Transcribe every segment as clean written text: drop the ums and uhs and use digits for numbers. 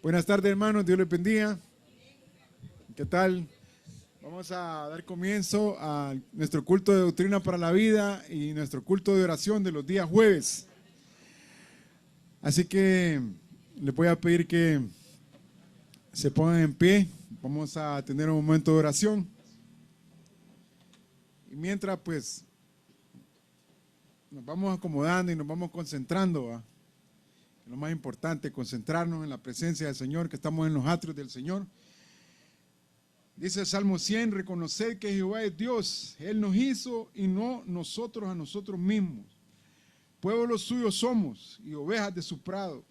Buenas tardes, hermanos, Dios les bendiga. ¿Qué tal? Vamos a dar comienzo a nuestro culto de doctrina para la vida y nuestro culto de oración de los días jueves. Así que les voy a pedir que se pongan en pie. Vamos a tener un momento de oración. Y mientras, pues, nos vamos acomodando y nos vamos concentrando, ¿va? Lo más importante, concentrarnos en la presencia del Señor, que estamos en los atrios del Señor. Dice el Salmo 100, reconoced que Jehová es Dios, Él nos hizo y no nosotros a nosotros mismos. Pueblo suyo somos y ovejas de su prado.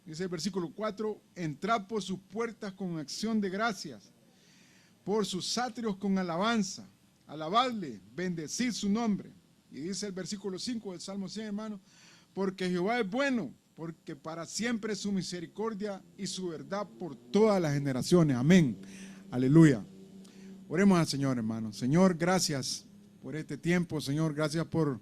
Dice el versículo 4, entrad por sus puertas con acción de gracias, por sus atrios con alabanza, alabadle, bendecid su nombre. Y dice el versículo 5 del Salmo 100, hermano, porque Jehová es bueno, porque para siempre es su misericordia y su verdad por todas las generaciones. Amén. Aleluya. Oremos al Señor, hermano. Señor, gracias por este tiempo, Señor. Gracias por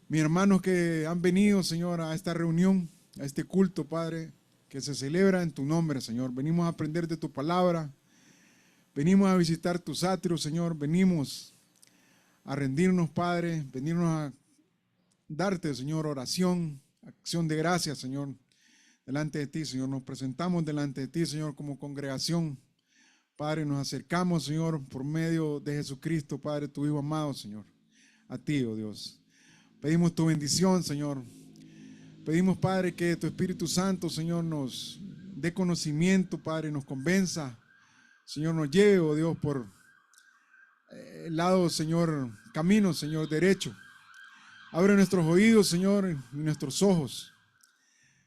mis hermanos que han venido, Señor, a esta reunión, a este culto, Padre, que se celebra en tu nombre, Señor. Venimos a aprender de tu palabra. Venimos a visitar tus atrios, Señor. Venimos a rendirnos, Padre. Venimos a darte, Señor, oración, acción de gracias, Señor, delante de ti, Señor. Nos presentamos delante de ti, Señor, como congregación. Padre, nos acercamos, Señor, por medio de Jesucristo, Padre, tu Hijo amado, Señor, a ti, oh Dios. Pedimos tu bendición, Señor. Pedimos, Padre, que tu Espíritu Santo, Señor, nos dé conocimiento, Padre, nos convenza. Señor, nos lleve, oh Dios, por el lado, Señor, camino, Señor, derecho. Abre nuestros oídos, Señor, y nuestros ojos.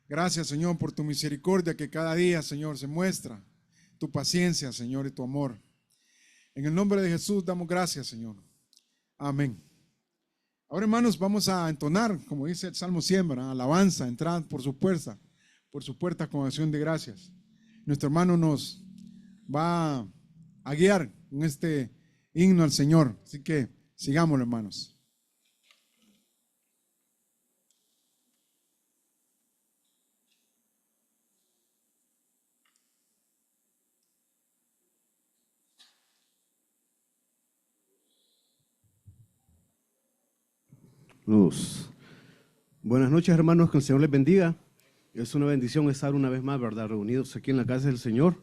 Gracias, Señor, por tu misericordia que cada día, Señor, se muestra. Tu paciencia, Señor, y tu amor. En el nombre de Jesús damos gracias, Señor. Amén. Ahora, hermanos, vamos a entonar, como dice el Salmo 100, ¿verdad? Alabanza, entrad por su puerta con acción de gracias. Nuestro hermano nos va a guiar con este himno al Señor. Así que sigámoslo, hermanos. Buenas noches, hermanos, que el Señor les bendiga. Es una bendición estar una vez más, ¿verdad?, reunidos aquí en la casa del Señor.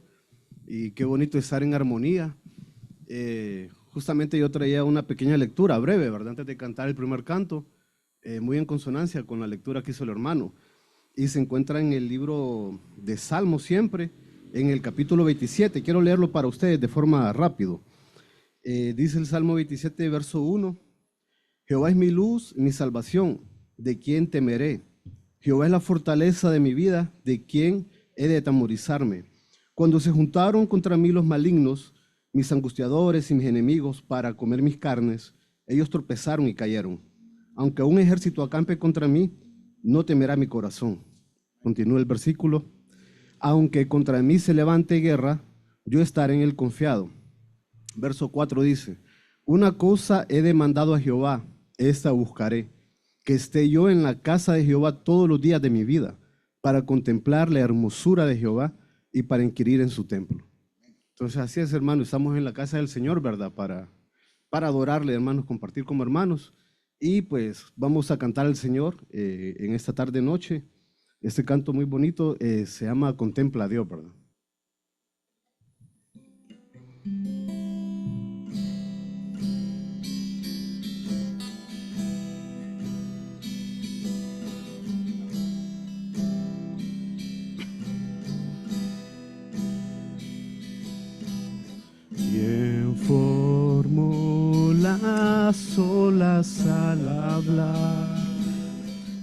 Y qué bonito estar en armonía. Justamente yo traía una pequeña lectura breve, ¿verdad?, antes de cantar el primer canto, muy en consonancia con la lectura que hizo el hermano. Y se encuentra en el libro de Salmos siempre, en el capítulo 27. Quiero leerlo para ustedes de forma rápido. Dice el Salmo 27, verso 1. Jehová es mi luz, mi salvación, ¿de quién temeré? Jehová es la fortaleza de mi vida, ¿de quién he de atemorizarme? Cuando se juntaron contra mí los malignos, mis angustiadores y mis enemigos para comer mis carnes, ellos tropezaron y cayeron. Aunque un ejército acampe contra mí, no temerá mi corazón. Continúa el versículo. Aunque contra mí se levante guerra, yo estaré en él confiado. Verso 4 dice, una cosa he demandado a Jehová, esta buscaré, que esté yo en la casa de Jehová todos los días de mi vida, para contemplar la hermosura de Jehová y para inquirir en su templo. Entonces así es, hermanos, estamos en la casa del Señor, ¿verdad? Para adorarle, hermanos, compartir como hermanos. Y pues vamos a cantar al Señor en esta tarde noche. Este canto muy bonito se llama Contempla a Dios, ¿verdad? ¿Quién formó las olas al hablar?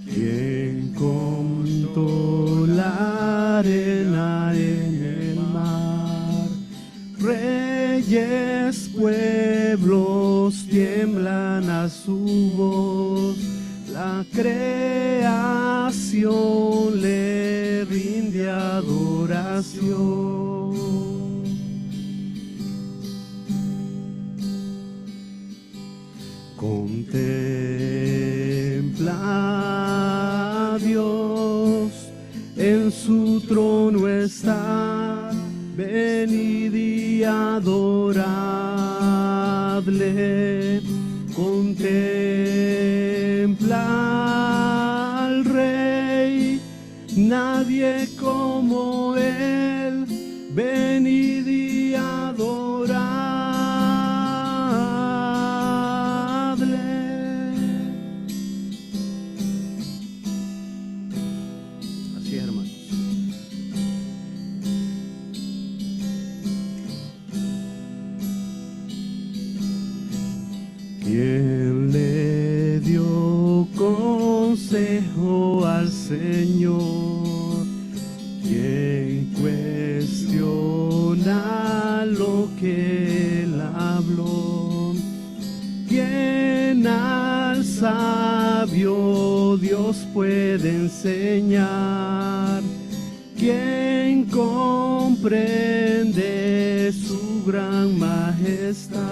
¿Quién contó la arena en el mar? Reyes, pueblos tiemblan a su voz, la creación le rinde adoración. Contempla a Dios en su trono está, venid y adoradle, contempla al Rey, nadie como Él, venid y adoradle. Así es, hermanos. ¿Quién le dio consejo al Señor? ¿Quién cuestiona lo que Él habló? ¿Quién al sabio Dios puede enseñar? ¿Quién comprende su gran majestad?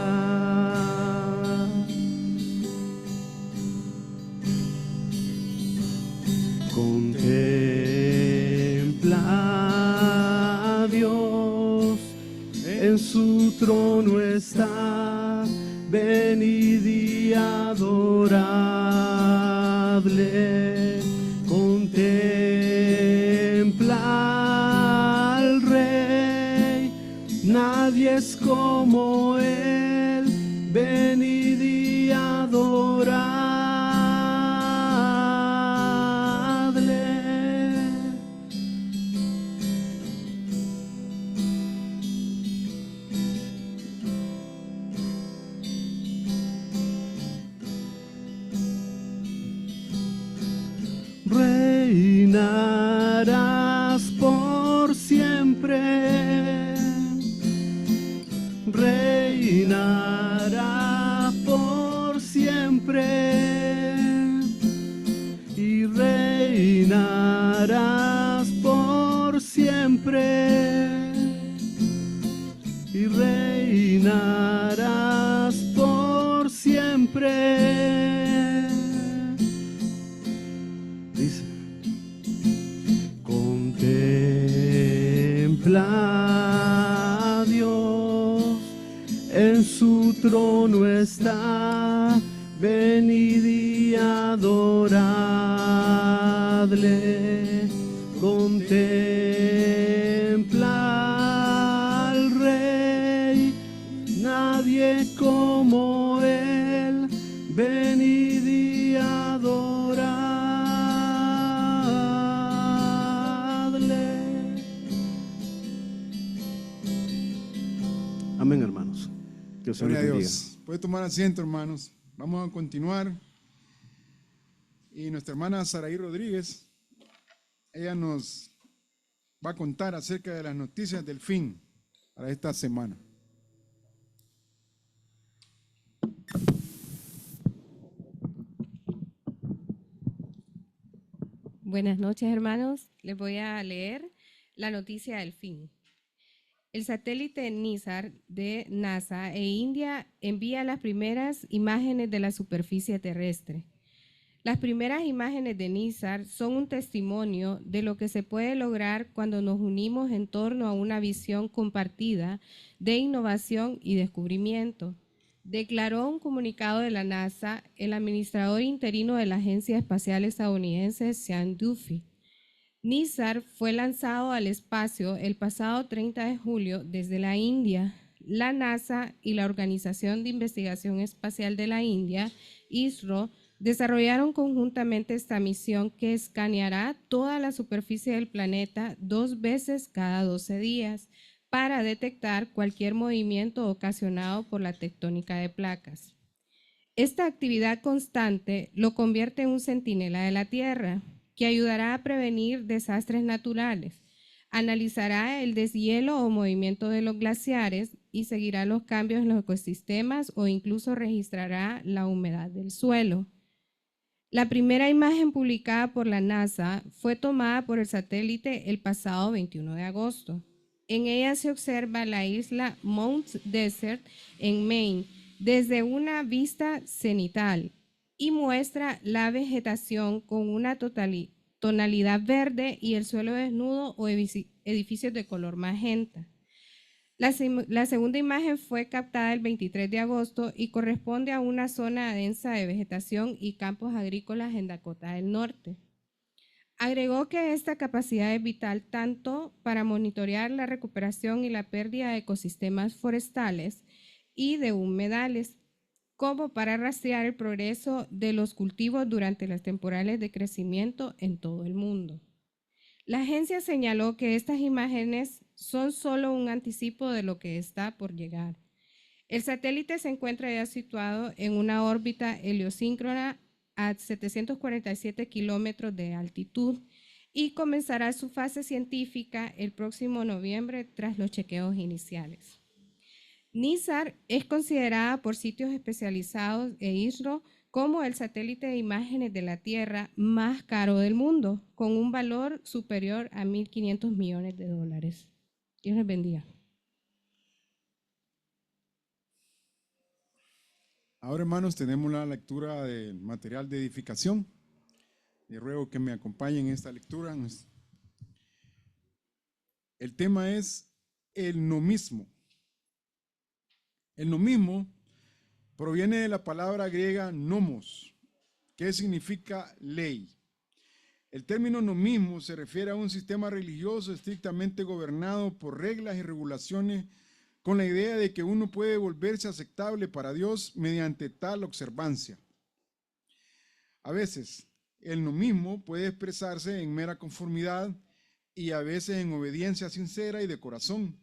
Contempla a Dios, en su trono está, venid y adoradle, contempla al Rey, nadie es como Él, venid y adoradle. Reinarás por siempre, reinarás por siempre, y reinarás por siempre, y reinarás por siempre. Dice, contempla a Dios, en su trono está, venid y adoradle, contempla al Rey, nadie como Él, venid y adoradle. Amén, hermanos. Que el Señor Gloria a les bendiga. Dios. Puede tomar asiento, hermanos. Vamos a continuar. Y nuestra hermana Saraí Rodríguez, ella nos va a contar acerca de las noticias del fin para esta semana. Buenas noches, hermanos. Les voy a leer la noticia del fin. El satélite NISAR de NASA e India envía las primeras imágenes de la superficie terrestre. Las primeras imágenes de NISAR son un testimonio de lo que se puede lograr cuando nos unimos en torno a una visión compartida de innovación y descubrimiento. Declaró un comunicado de la NASA el administrador interino de la Agencia Espacial Estadounidense, Sean Duffy. NISAR fue lanzado al espacio el pasado 30 de julio desde la India. La NASA y la Organización de Investigación Espacial de la India, ISRO, desarrollaron conjuntamente esta misión que escaneará toda la superficie del planeta 2 veces cada 12 días para detectar cualquier movimiento ocasionado por la tectónica de placas. Esta actividad constante lo convierte en un centinela de la Tierra, que ayudará a prevenir desastres naturales, analizará el deshielo o movimiento de los glaciares y seguirá los cambios en los ecosistemas o incluso registrará la humedad del suelo. La primera imagen publicada por la NASA fue tomada por el satélite el pasado 21 de agosto. En ella se observa la isla Mount Desert en Maine desde una vista cenital y muestra la vegetación con una tonalidad verde y el suelo desnudo o edificios de color magenta. La segunda imagen fue captada el 23 de agosto y corresponde a una zona densa de vegetación y campos agrícolas en Dakota del Norte. Agregó que esta capacidad es vital tanto para monitorear la recuperación y la pérdida de ecosistemas forestales y de humedales, como para rastrear el progreso de los cultivos durante las temporales de crecimiento en todo el mundo. La agencia señaló que estas imágenes son solo un anticipo de lo que está por llegar. El satélite se encuentra ya situado en una órbita heliosíncrona a 747 kilómetros de altitud y comenzará su fase científica el próximo noviembre tras los chequeos iniciales. NISAR es considerada por sitios especializados e ISRO como el satélite de imágenes de la Tierra más caro del mundo, con un valor superior a $1.500 millones. Dios les bendiga. Ahora, hermanos, tenemos la lectura del material de edificación. Les ruego que me acompañen en esta lectura. El tema es el nomismo. El nomismo proviene de la palabra griega nomos, que significa ley. El término nomismo se refiere a un sistema religioso estrictamente gobernado por reglas y regulaciones con la idea de que uno puede volverse aceptable para Dios mediante tal observancia. A veces, el nomismo puede expresarse en mera conformidad y a veces en obediencia sincera y de corazón.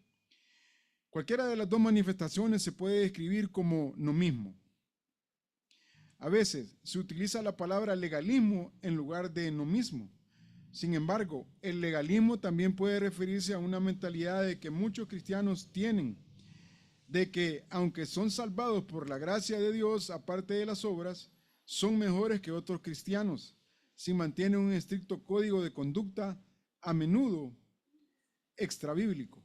Cualquiera de las dos manifestaciones se puede describir como nomismo. A veces se utiliza la palabra legalismo en lugar de nomismo. Sin embargo, el legalismo también puede referirse a una mentalidad de que muchos cristianos tienen, de que aunque son salvados por la gracia de Dios, aparte de las obras, son mejores que otros cristianos, si mantienen un estricto código de conducta, a menudo extrabíblico.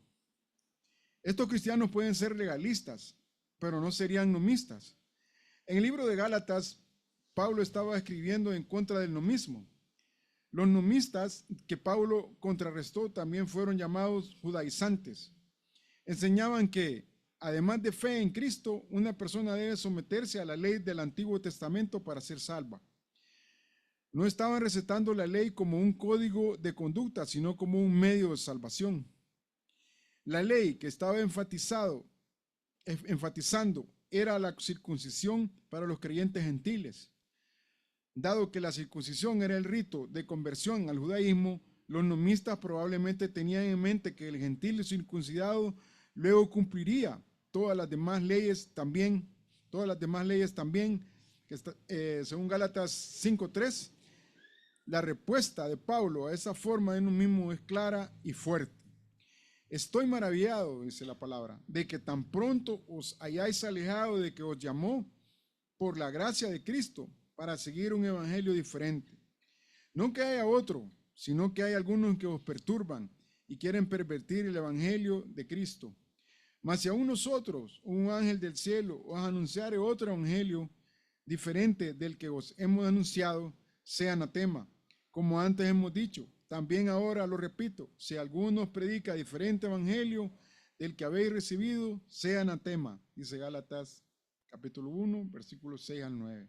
Estos cristianos pueden ser legalistas, pero no serían nomistas. En el libro de Gálatas, Pablo estaba escribiendo en contra del nomismo. Los nomistas que Pablo contrarrestó también fueron llamados judaizantes. Enseñaban que, además de fe en Cristo, una persona debe someterse a la ley del Antiguo Testamento para ser salva. No estaban recetando la ley como un código de conducta, sino como un medio de salvación. La ley que estaba enfatizando era la circuncisión para los creyentes gentiles. Dado que la circuncisión era el rito de conversión al judaísmo, los nomistas probablemente tenían en mente que el gentil circuncidado luego cumpliría todas las demás leyes también, según Gálatas 5:3. La respuesta de Pablo a esa forma de nomismo es clara y fuerte. Estoy maravillado, dice la palabra, de que tan pronto os hayáis alejado de que os llamó por la gracia de Cristo para seguir un evangelio diferente. No que haya otro, sino que hay algunos que os perturban y quieren pervertir el evangelio de Cristo. Mas si aún nosotros, un ángel del cielo, os anunciare otro evangelio diferente del que os hemos anunciado, sea anatema. Como antes hemos dicho, también ahora lo repito, si alguno os predica diferente evangelio del que habéis recibido, sea anatema, dice Gálatas capítulo 1, versículos 6 al 9.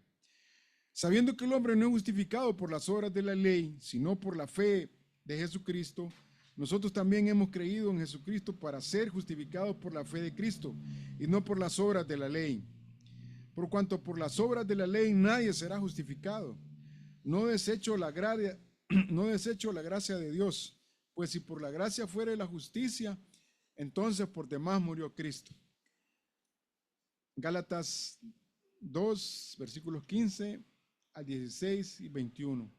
Sabiendo que el hombre no es justificado por las obras de la ley, sino por la fe de Jesucristo, nosotros también hemos creído en Jesucristo para ser justificados por la fe de Cristo y no por las obras de la ley. Por cuanto por las obras de la ley nadie será justificado. No desecho la gracia de Dios, pues si por la gracia fuere la justicia, entonces por demás murió Cristo. Gálatas 2, versículos 15 al 16 y 21.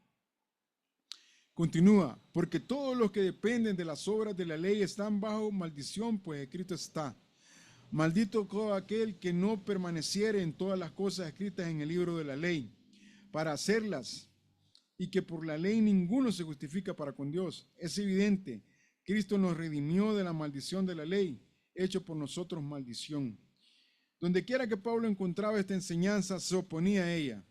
Continúa, porque todos los que dependen de las obras de la ley están bajo maldición, pues escrito está: maldito todo aquel que no permaneciere en todas las cosas escritas en el libro de la ley, para hacerlas, y que por la ley ninguno se justifica para con Dios. Es evidente, Cristo nos redimió de la maldición de la ley, hecho por nosotros maldición. Donde quiera que Pablo encontraba esta enseñanza, se oponía a ella.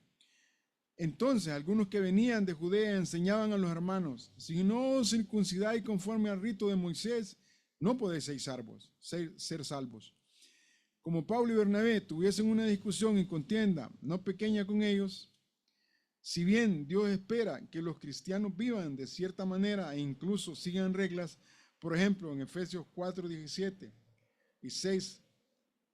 Entonces, algunos que venían de Judea enseñaban a los hermanos: si no os circuncidáis conforme al rito de Moisés, no podéis ser salvos. Como Pablo y Bernabé tuviesen una discusión y contienda no pequeña con ellos, si bien Dios espera que los cristianos vivan de cierta manera e incluso sigan reglas, por ejemplo, en Efesios 4:17 y 6,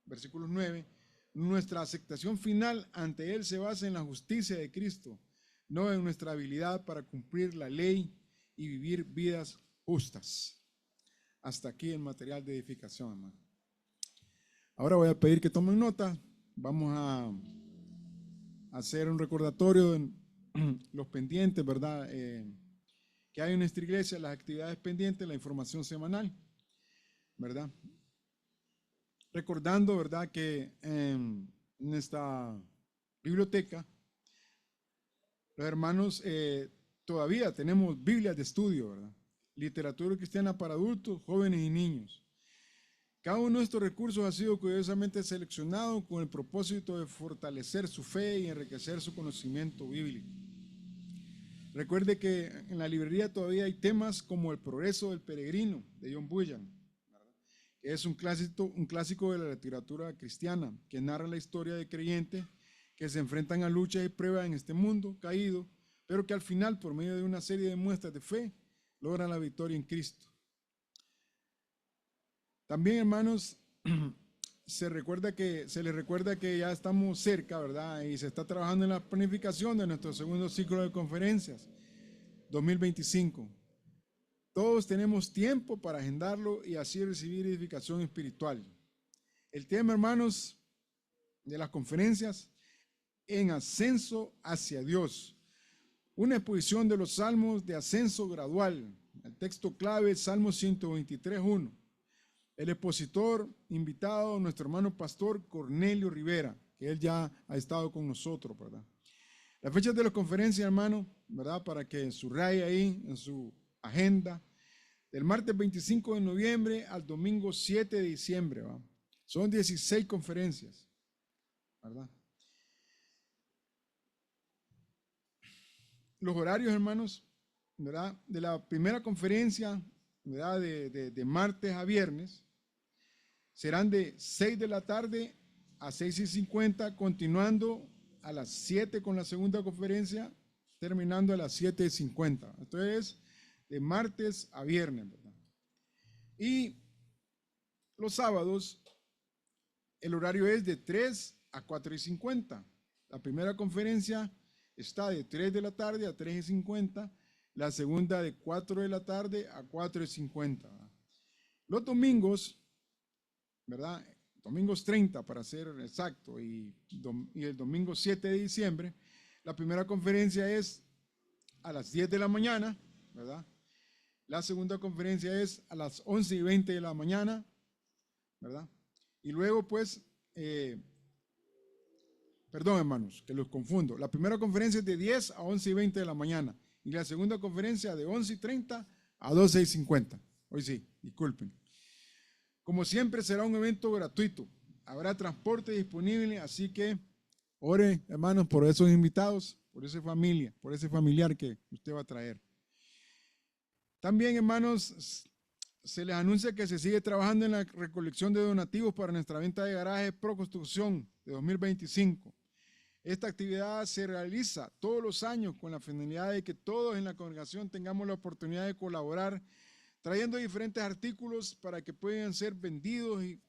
versículos 9, nuestra aceptación final ante Él se basa en la justicia de Cristo, no en nuestra habilidad para cumplir la ley y vivir vidas justas. Hasta aquí el material de edificación, hermano. Ahora voy a pedir que tomen nota. Vamos a hacer un recordatorio de los pendientes, ¿verdad? Que hay en nuestra iglesia, las actividades pendientes, la información semanal, ¿verdad? Recordando, ¿verdad?, que en esta biblioteca, los hermanos todavía tenemos Biblias de estudio, ¿verdad? Literatura cristiana para adultos, jóvenes y niños. Cada uno de estos recursos ha sido cuidadosamente seleccionado con el propósito de fortalecer su fe y enriquecer su conocimiento bíblico. Recuerde que en la librería todavía hay temas como El progreso del peregrino, de John Bunyan, que es un clásico de la literatura cristiana, que narra la historia de creyentes que se enfrentan a luchas y pruebas en este mundo caído, pero que al final, por medio de una serie de muestras de fe, logran la victoria en Cristo. También, hermanos, se les recuerda que ya estamos cerca, ¿verdad? Y se está trabajando en la planificación de nuestro segundo ciclo de conferencias 2025. Todos tenemos tiempo para agendarlo y así recibir edificación espiritual. El tema, hermanos, de las conferencias: en ascenso hacia Dios. Una exposición de los salmos de ascenso gradual. El texto clave es Salmo 123:1. El expositor invitado, nuestro hermano pastor Cornelio Rivera, que él ya ha estado con nosotros, ¿verdad? Las fechas de la conferencia, hermano, ¿verdad?, para que subraye ahí en su agenda, del martes 25 de noviembre al domingo 7 de diciembre, ¿verdad? Son 16 conferencias, ¿verdad? Los horarios, hermanos, ¿verdad?, de la primera conferencia, ¿verdad?, de martes a viernes, serán de 6 de la tarde a 6:50, continuando a las 7 con la segunda conferencia, terminando a las 7:50. Esto es de martes a viernes, ¿verdad? Y los sábados, el horario es de 3 a 4:50. La primera conferencia está de 3 de la tarde a 3:50, la segunda de 4 de la tarde a 4:50. Los domingos, ¿verdad?, domingos 30 para ser exacto, y el domingo 7 de diciembre, la primera conferencia es a las 10 de la mañana, ¿verdad? La segunda conferencia es a las 11:20 de la mañana, ¿verdad? Y luego, pues, perdón, hermanos, que los confundo. La primera conferencia es de 10 a 11:20 de la mañana y la segunda conferencia de 11:30 a 12:50. Hoy sí, disculpen. Como siempre, será un evento gratuito. Habrá transporte disponible, así que ore, hermanos, por esos invitados, por esa familia, por ese familiar que usted va a traer. También, hermanos, se les anuncia que se sigue trabajando en la recolección de donativos para nuestra venta de garajes Pro Construcción de 2025. Esta actividad se realiza todos los años con la finalidad de que todos en la congregación tengamos la oportunidad de colaborar, trayendo diferentes artículos para que puedan ser vendidos y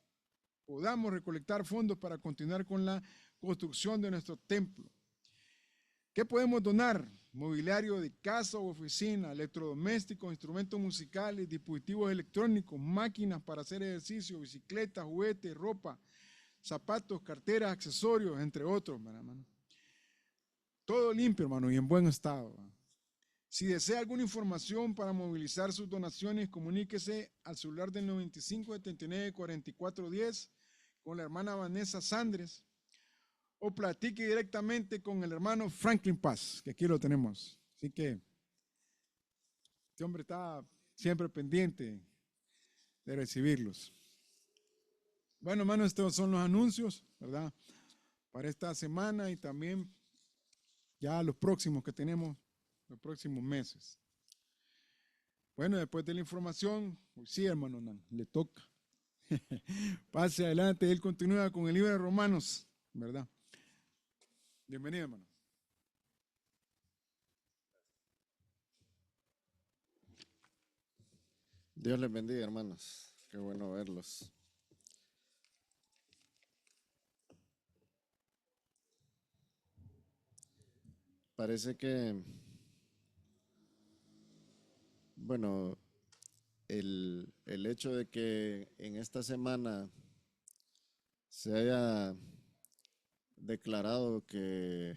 podamos recolectar fondos para continuar con la construcción de nuestro templo. ¿Qué podemos donar? Mobiliario de casa o oficina, electrodomésticos, instrumentos musicales, dispositivos electrónicos, máquinas para hacer ejercicio, bicicletas, juguetes, ropa, zapatos, carteras, accesorios, entre otros, hermano. Todo limpio, hermano, y en buen estado. Si desea alguna información para movilizar sus donaciones, comuníquese al celular del 9579-4410 con la hermana Vanessa Sandres, o platique directamente con el hermano Franklin Paz, que aquí lo tenemos. Así que este hombre está siempre pendiente de recibirlos. Bueno, hermanos, estos son los anuncios, ¿verdad?, para esta semana, y también ya los próximos que tenemos, los próximos meses. Bueno, después de la información, pues sí, hermano Nan, le toca. Pase adelante, él continúa con el libro de Romanos, ¿verdad? Bienvenido, hermano. Dios les bendiga, hermanos. Qué bueno verlos. Parece que, bueno, el hecho de que en esta semana se haya declarado que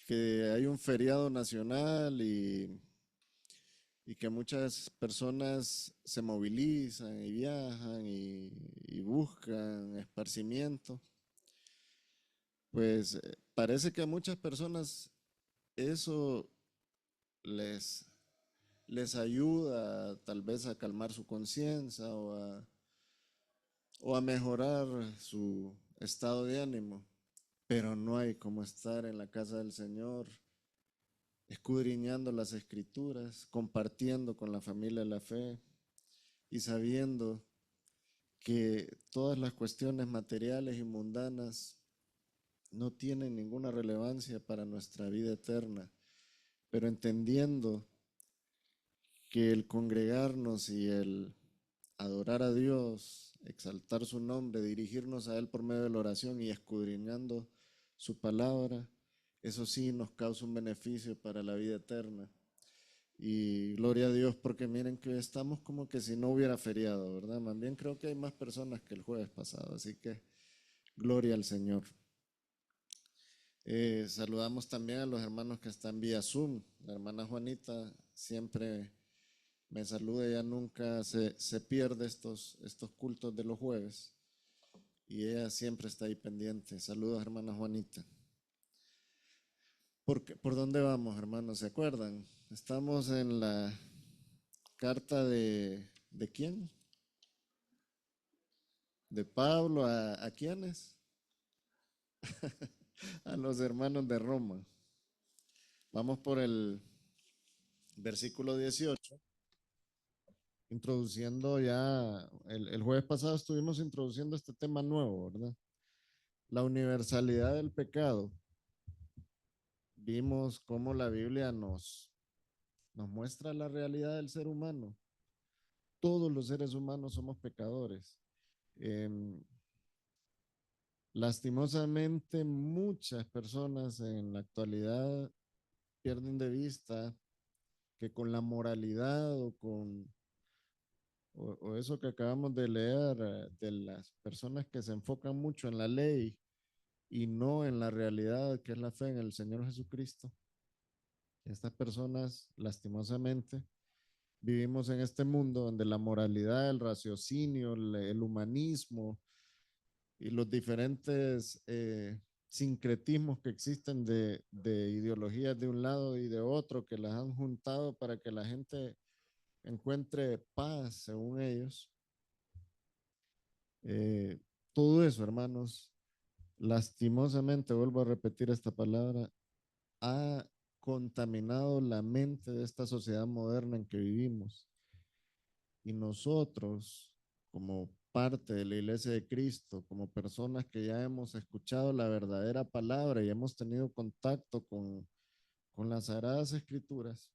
hay un feriado nacional y que muchas personas se movilizan y viajan y buscan esparcimiento, pues parece que a muchas personas eso les ayuda tal vez a calmar su conciencia o a mejorar su estado de ánimo, pero no hay como estar en la casa del Señor, escudriñando las escrituras, compartiendo con la familia la fe y sabiendo que todas las cuestiones materiales y mundanas no tienen ninguna relevancia para nuestra vida eterna, pero entendiendo que el congregarnos y el adorar a Dios, exaltar su nombre, dirigirnos a Él por medio de la oración y escudriñando su palabra, eso sí nos causa un beneficio para la vida eterna. Y gloria a Dios, porque miren que estamos como que si no hubiera feriado, ¿verdad? Más bien creo que hay más personas que el jueves pasado, así que gloria al Señor. Saludamos también a los hermanos que están vía Zoom. La hermana Juanita siempre me saluda, ella nunca se pierde estos cultos de los jueves y ella siempre está ahí pendiente. Saludos, hermana Juanita. ¿Por dónde vamos, hermanos? ¿Se acuerdan? Estamos en la carta ¿de quién? De Pablo, ¿a quiénes? A los hermanos de Roma. Vamos por el versículo 18. Introduciendo ya, el jueves pasado estuvimos introduciendo este tema nuevo, ¿verdad? La universalidad del pecado. Vimos cómo la Biblia nos muestra la realidad del ser humano. Todos los seres humanos somos pecadores. Lastimosamente, muchas personas en la actualidad pierden de vista que con la moralidad o eso que acabamos de leer de las personas que se enfocan mucho en la ley y no en la realidad que es la fe en el Señor Jesucristo. Estas personas, lastimosamente, vivimos en este mundo donde la moralidad, el raciocinio, el humanismo y los diferentes sincretismos que existen de ideologías de un lado y de otro que las han juntado para que la gente encuentre paz según ellos. Todo eso, hermanos, lastimosamente, vuelvo a repetir esta palabra, ha contaminado la mente de esta sociedad moderna en que vivimos. Y nosotros, como parte de la Iglesia de Cristo, como personas que ya hemos escuchado la verdadera palabra y hemos tenido contacto con las Sagradas Escrituras,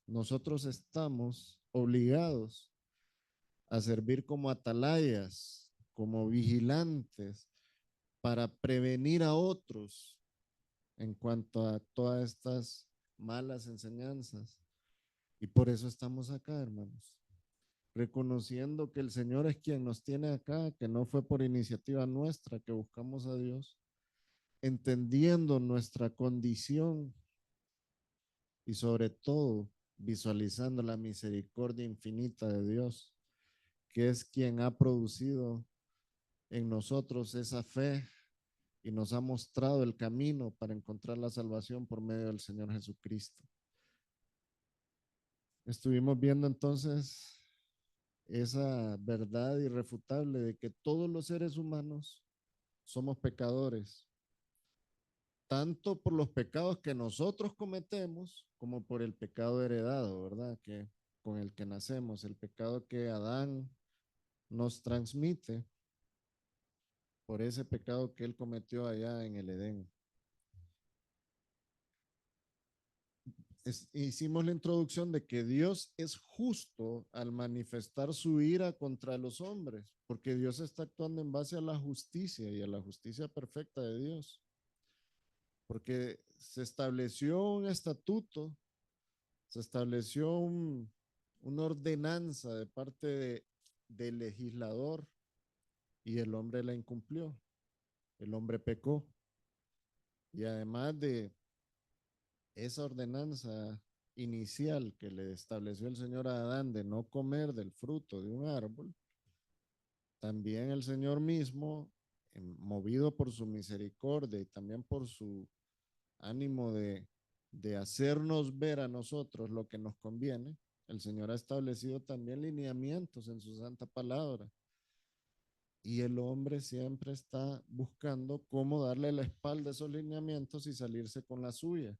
nosotros estamos obligados a servir como atalayas, como vigilantes, para prevenir a otros en cuanto a todas estas malas enseñanzas. Y por eso estamos acá, hermanos, reconociendo que el Señor es quien nos tiene acá, que no fue por iniciativa nuestra que buscamos a Dios, entendiendo nuestra condición y sobre todo visualizando la misericordia infinita de Dios, que es quien ha producido en nosotros esa fe y nos ha mostrado el camino para encontrar la salvación por medio del Señor Jesucristo. Estuvimos viendo entonces esa verdad irrefutable de que todos los seres humanos somos pecadores, tanto por los pecados que nosotros cometemos como por el pecado heredado, ¿verdad? Que con el que nacemos, el pecado que Adán nos transmite por ese pecado que él cometió allá en el Edén. Hicimos la introducción de que Dios es justo al manifestar su ira contra los hombres, porque Dios está actuando en base a la justicia y a la justicia perfecta de Dios. Porque se estableció un estatuto, se estableció una ordenanza de parte del legislador y el hombre la incumplió, el hombre pecó. Y además de esa ordenanza inicial que le estableció el Señor a Adán de no comer del fruto de un árbol, también el Señor mismo, movido por su misericordia y también por su ánimo de hacernos ver a nosotros lo que nos conviene, el Señor ha establecido también lineamientos en su santa palabra. Y el hombre siempre está buscando cómo darle la espalda a esos lineamientos y salirse con la suya,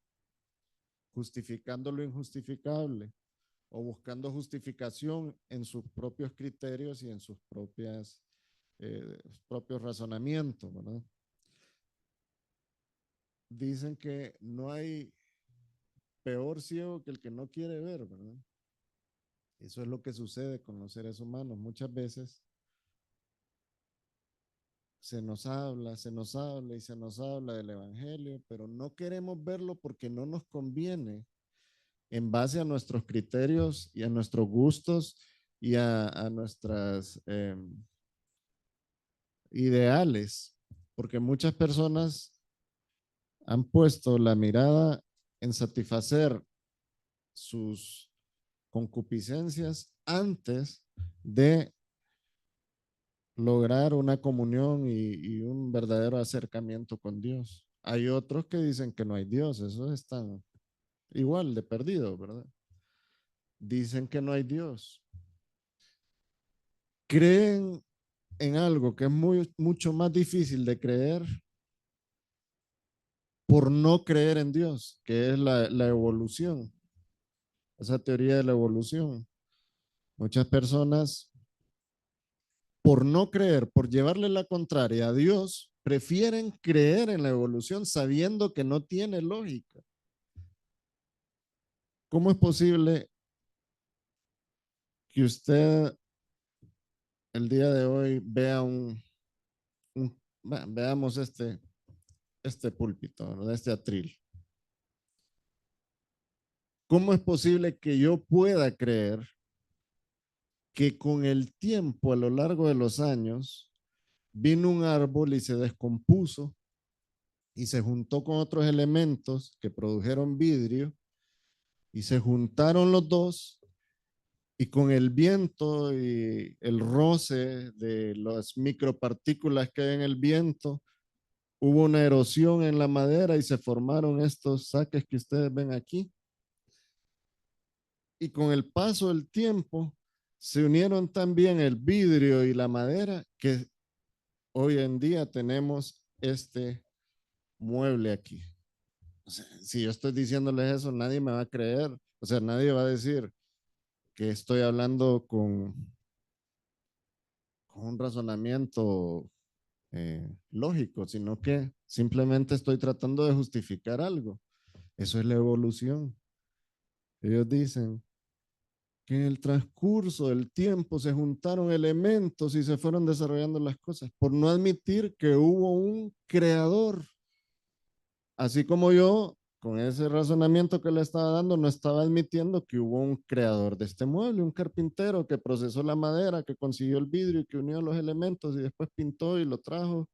justificando lo injustificable o buscando justificación en sus propios criterios y en sus propios razonamientos, ¿verdad? Dicen que no hay peor ciego que el que no quiere ver, ¿verdad? Eso es lo que sucede con los seres humanos. Muchas veces se nos habla, se nos habla y se nos habla del evangelio, pero no queremos verlo porque no nos conviene en base a nuestros criterios y a nuestros gustos y a nuestras ideales, porque muchas personas han puesto la mirada en satisfacer sus concupiscencias antes de lograr una comunión y un verdadero acercamiento con Dios. Hay otros que dicen que no hay Dios, esos están igual de perdidos, ¿verdad? Dicen que no hay Dios. Creen en algo que es mucho más difícil de creer por no creer en Dios, que es la evolución, esa teoría de la evolución. Muchas personas, por no creer, por llevarle la contraria a Dios, prefieren creer en la evolución sabiendo que no tiene lógica. ¿Cómo es posible que usted el día de hoy vea veamos este púlpito, ¿verdad? Este atril? ¿Cómo es posible que yo pueda creer que con el tiempo, a lo largo de los años, vino un árbol y se descompuso y se juntó con otros elementos que produjeron vidrio y se juntaron los dos y con el viento y el roce de las micropartículas que hay en el viento, hubo una erosión en la madera y se formaron estos saques que ustedes ven aquí? Y con el paso del tiempo se unieron también el vidrio y la madera, que hoy en día tenemos este mueble aquí. O sea, si yo estoy diciéndoles eso, nadie me va a creer. O sea, nadie va a decir que estoy hablando con un razonamiento lógico, sino que simplemente estoy tratando de justificar algo. Eso es la evolución. Ellos dicen que en el transcurso del tiempo se juntaron elementos y se fueron desarrollando las cosas, por no admitir que hubo un creador. Así como yo, con ese razonamiento que le estaba dando, no estaba admitiendo que hubo un creador de este mueble, un carpintero que procesó la madera, que consiguió el vidrio y que unió los elementos y después pintó y lo trajo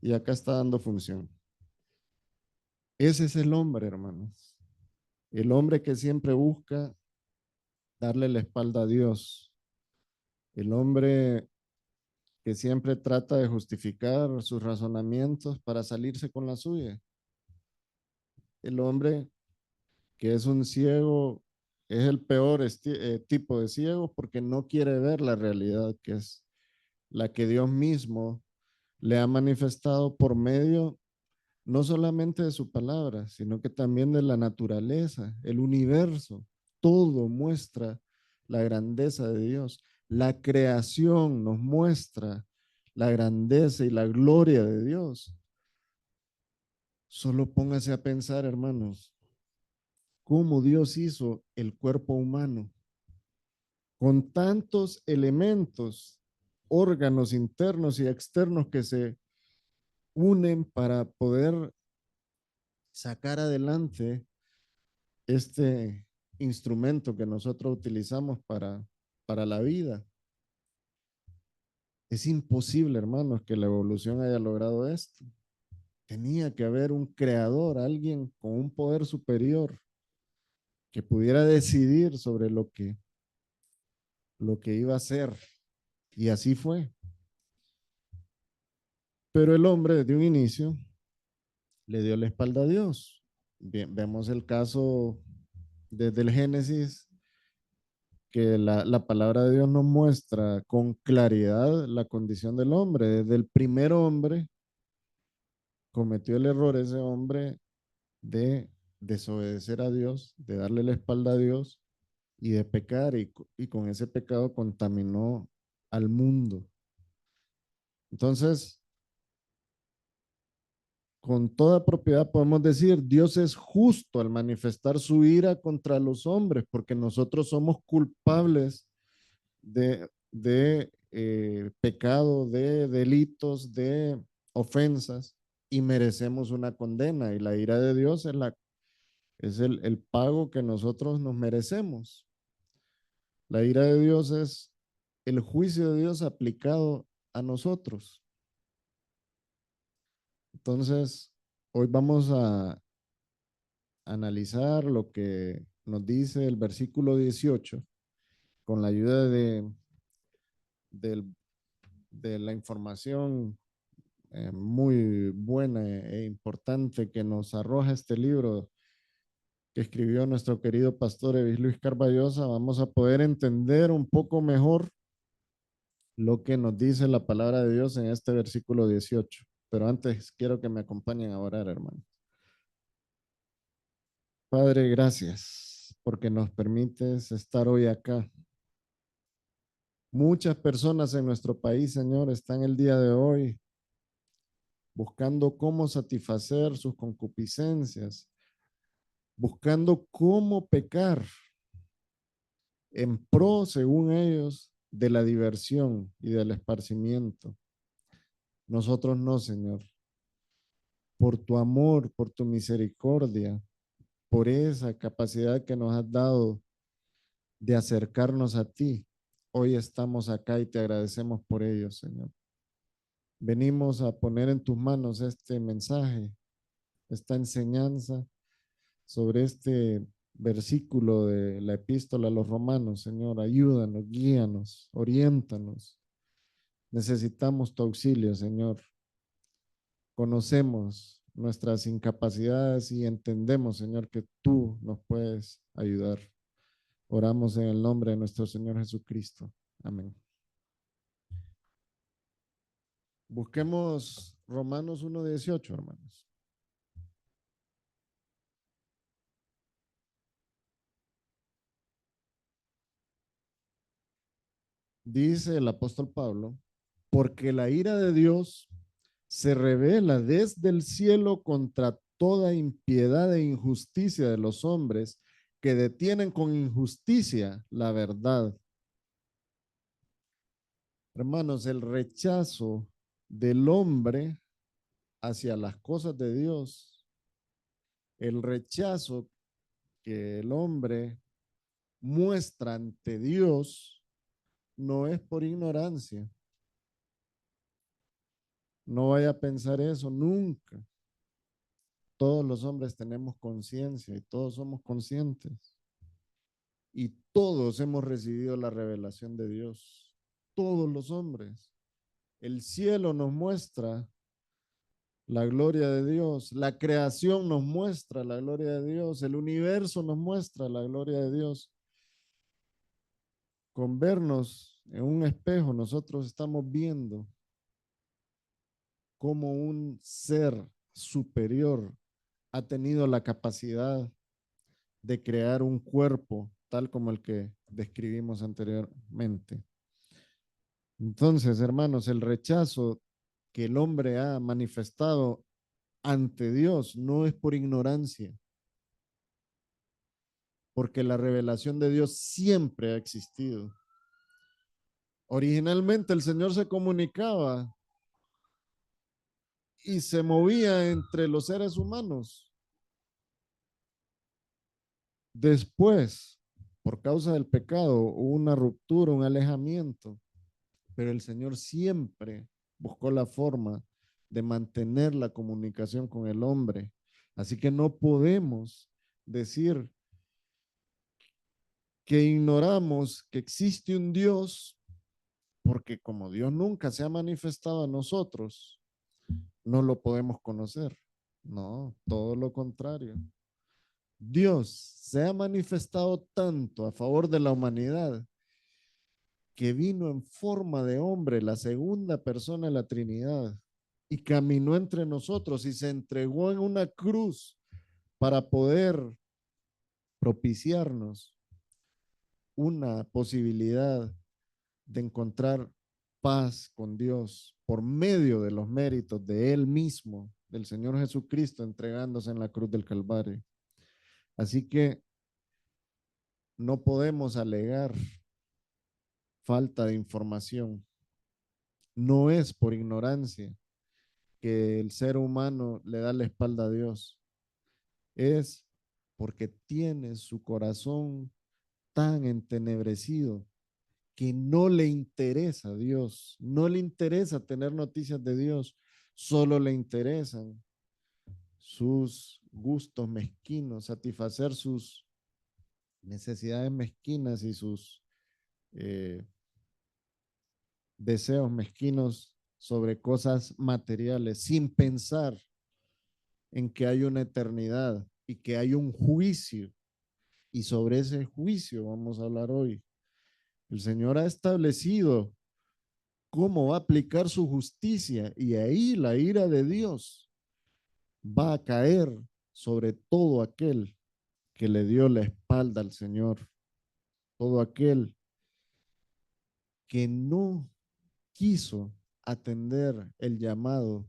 y acá está dando función. Ese es el hombre, hermanos. El hombre que siempre busca darle la espalda a Dios. El hombre que siempre trata de justificar sus razonamientos para salirse con la suya. El hombre que es un ciego es el peor tipo de ciego porque no quiere ver la realidad que es la que Dios mismo le ha manifestado por medio no solamente de su palabra, sino que también de la naturaleza, el universo. Todo muestra la grandeza de Dios. La creación nos muestra la grandeza y la gloria de Dios. Solo póngase a pensar, hermanos, cómo Dios hizo el cuerpo humano con tantos elementos, órganos internos y externos que se unen para poder sacar adelante este instrumento que nosotros utilizamos para la vida. Es imposible, hermanos, que la evolución haya logrado esto. Tenía que haber un creador, alguien con un poder superior que pudiera decidir sobre lo que iba a ser. Y así fue. Pero el hombre desde un inicio le dio la espalda a Dios. Bien, vemos el caso desde el Génesis, que la palabra de Dios nos muestra con claridad la condición del hombre. Desde el primer hombre cometió el error ese hombre de desobedecer a Dios, de darle la espalda a Dios y de pecar y con ese pecado contaminó al mundo. Entonces, con toda propiedad podemos decir, Dios es justo al manifestar su ira contra los hombres, porque nosotros somos culpables de pecado, de delitos, de ofensas, y merecemos una condena. Y la ira de Dios es el pago que nosotros nos merecemos. La ira de Dios es el juicio de Dios aplicado a nosotros. Entonces, hoy vamos a analizar lo que nos dice el versículo 18 con la ayuda del- de la información muy buena e importante que nos arroja este libro que escribió nuestro querido pastor Evis Luis Carballosa. Vamos a poder entender un poco mejor lo que nos dice la palabra de Dios en este versículo 18. Pero antes quiero que me acompañen a orar, hermano. Padre, gracias porque nos permites estar hoy acá. Muchas personas en nuestro país, Señor, están el día de hoy buscando cómo satisfacer sus concupiscencias, buscando cómo pecar en pro, según ellos, de la diversión y del esparcimiento. Nosotros no, Señor. Por tu amor, por tu misericordia, por esa capacidad que nos has dado de acercarnos a ti. Hoy estamos acá y te agradecemos por ello, Señor. Venimos a poner en tus manos este mensaje, esta enseñanza sobre este versículo de la epístola a los romanos. Señor, ayúdanos, guíanos, oriéntanos. Necesitamos tu auxilio, Señor. Conocemos nuestras incapacidades y entendemos, Señor, que tú nos puedes ayudar. Oramos en el nombre de nuestro Señor Jesucristo. Amén. Busquemos Romanos 1:18, hermanos. Dice el apóstol Pablo, porque la ira de Dios se revela desde el cielo contra toda impiedad e injusticia de los hombres que detienen con injusticia la verdad. Hermanos, el rechazo del hombre hacia las cosas de Dios, el rechazo que el hombre muestra ante Dios, no es por ignorancia. No vaya a pensar eso nunca. Todos los hombres tenemos conciencia y todos somos conscientes. Y todos hemos recibido la revelación de Dios. Todos los hombres. El cielo nos muestra la gloria de Dios. La creación nos muestra la gloria de Dios. El universo nos muestra la gloria de Dios. Con vernos en un espejo, nosotros estamos viendo cómo un ser superior ha tenido la capacidad de crear un cuerpo tal como el que describimos anteriormente. Entonces, hermanos, el rechazo que el hombre ha manifestado ante Dios no es por ignorancia, porque la revelación de Dios siempre ha existido. Originalmente el Señor se comunicaba y se movía entre los seres humanos. Después, por causa del pecado, hubo una ruptura, un alejamiento, pero el Señor siempre buscó la forma de mantener la comunicación con el hombre. Así que no podemos decir que ignoramos que existe un Dios, porque como Dios nunca se ha manifestado a nosotros, no lo podemos conocer. No, todo lo contrario. Dios se ha manifestado tanto a favor de la humanidad que vino en forma de hombre, la segunda persona de la Trinidad, y caminó entre nosotros y se entregó en una cruz para poder propiciarnos una posibilidad de encontrar paz con Dios por medio de los méritos de Él mismo, del Señor Jesucristo, entregándose en la cruz del Calvario. Así que no podemos alegar falta de información. No es por ignorancia que el ser humano le da la espalda a Dios. Es porque tiene su corazón tan entenebrecido que no le interesa a Dios, no le interesa tener noticias de Dios, solo le interesan sus gustos mezquinos, satisfacer sus necesidades mezquinas y sus eh, deseos mezquinos sobre cosas materiales, sin pensar en que hay una eternidad y que hay un juicio. Y sobre ese juicio vamos a hablar hoy. El Señor ha establecido cómo va a aplicar su justicia y ahí la ira de Dios va a caer sobre todo aquel que le dio la espalda al Señor, todo aquel que no quiso atender el llamado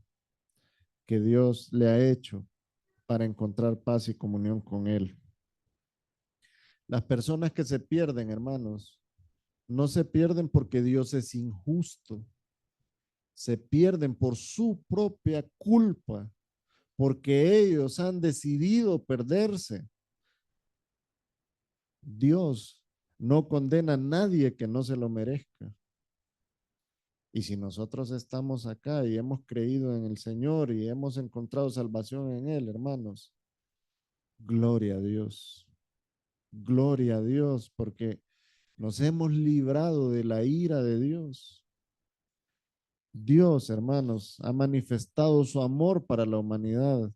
que Dios le ha hecho para encontrar paz y comunión con Él. Las personas que se pierden, hermanos, no se pierden porque Dios es injusto, se pierden por su propia culpa, porque ellos han decidido perderse. Dios no condena a nadie que no se lo merezca. Y si nosotros estamos acá y hemos creído en el Señor y hemos encontrado salvación en Él, hermanos, gloria a Dios. Gloria a Dios, porque nos hemos librado de la ira de Dios. Dios, hermanos, ha manifestado su amor para la humanidad,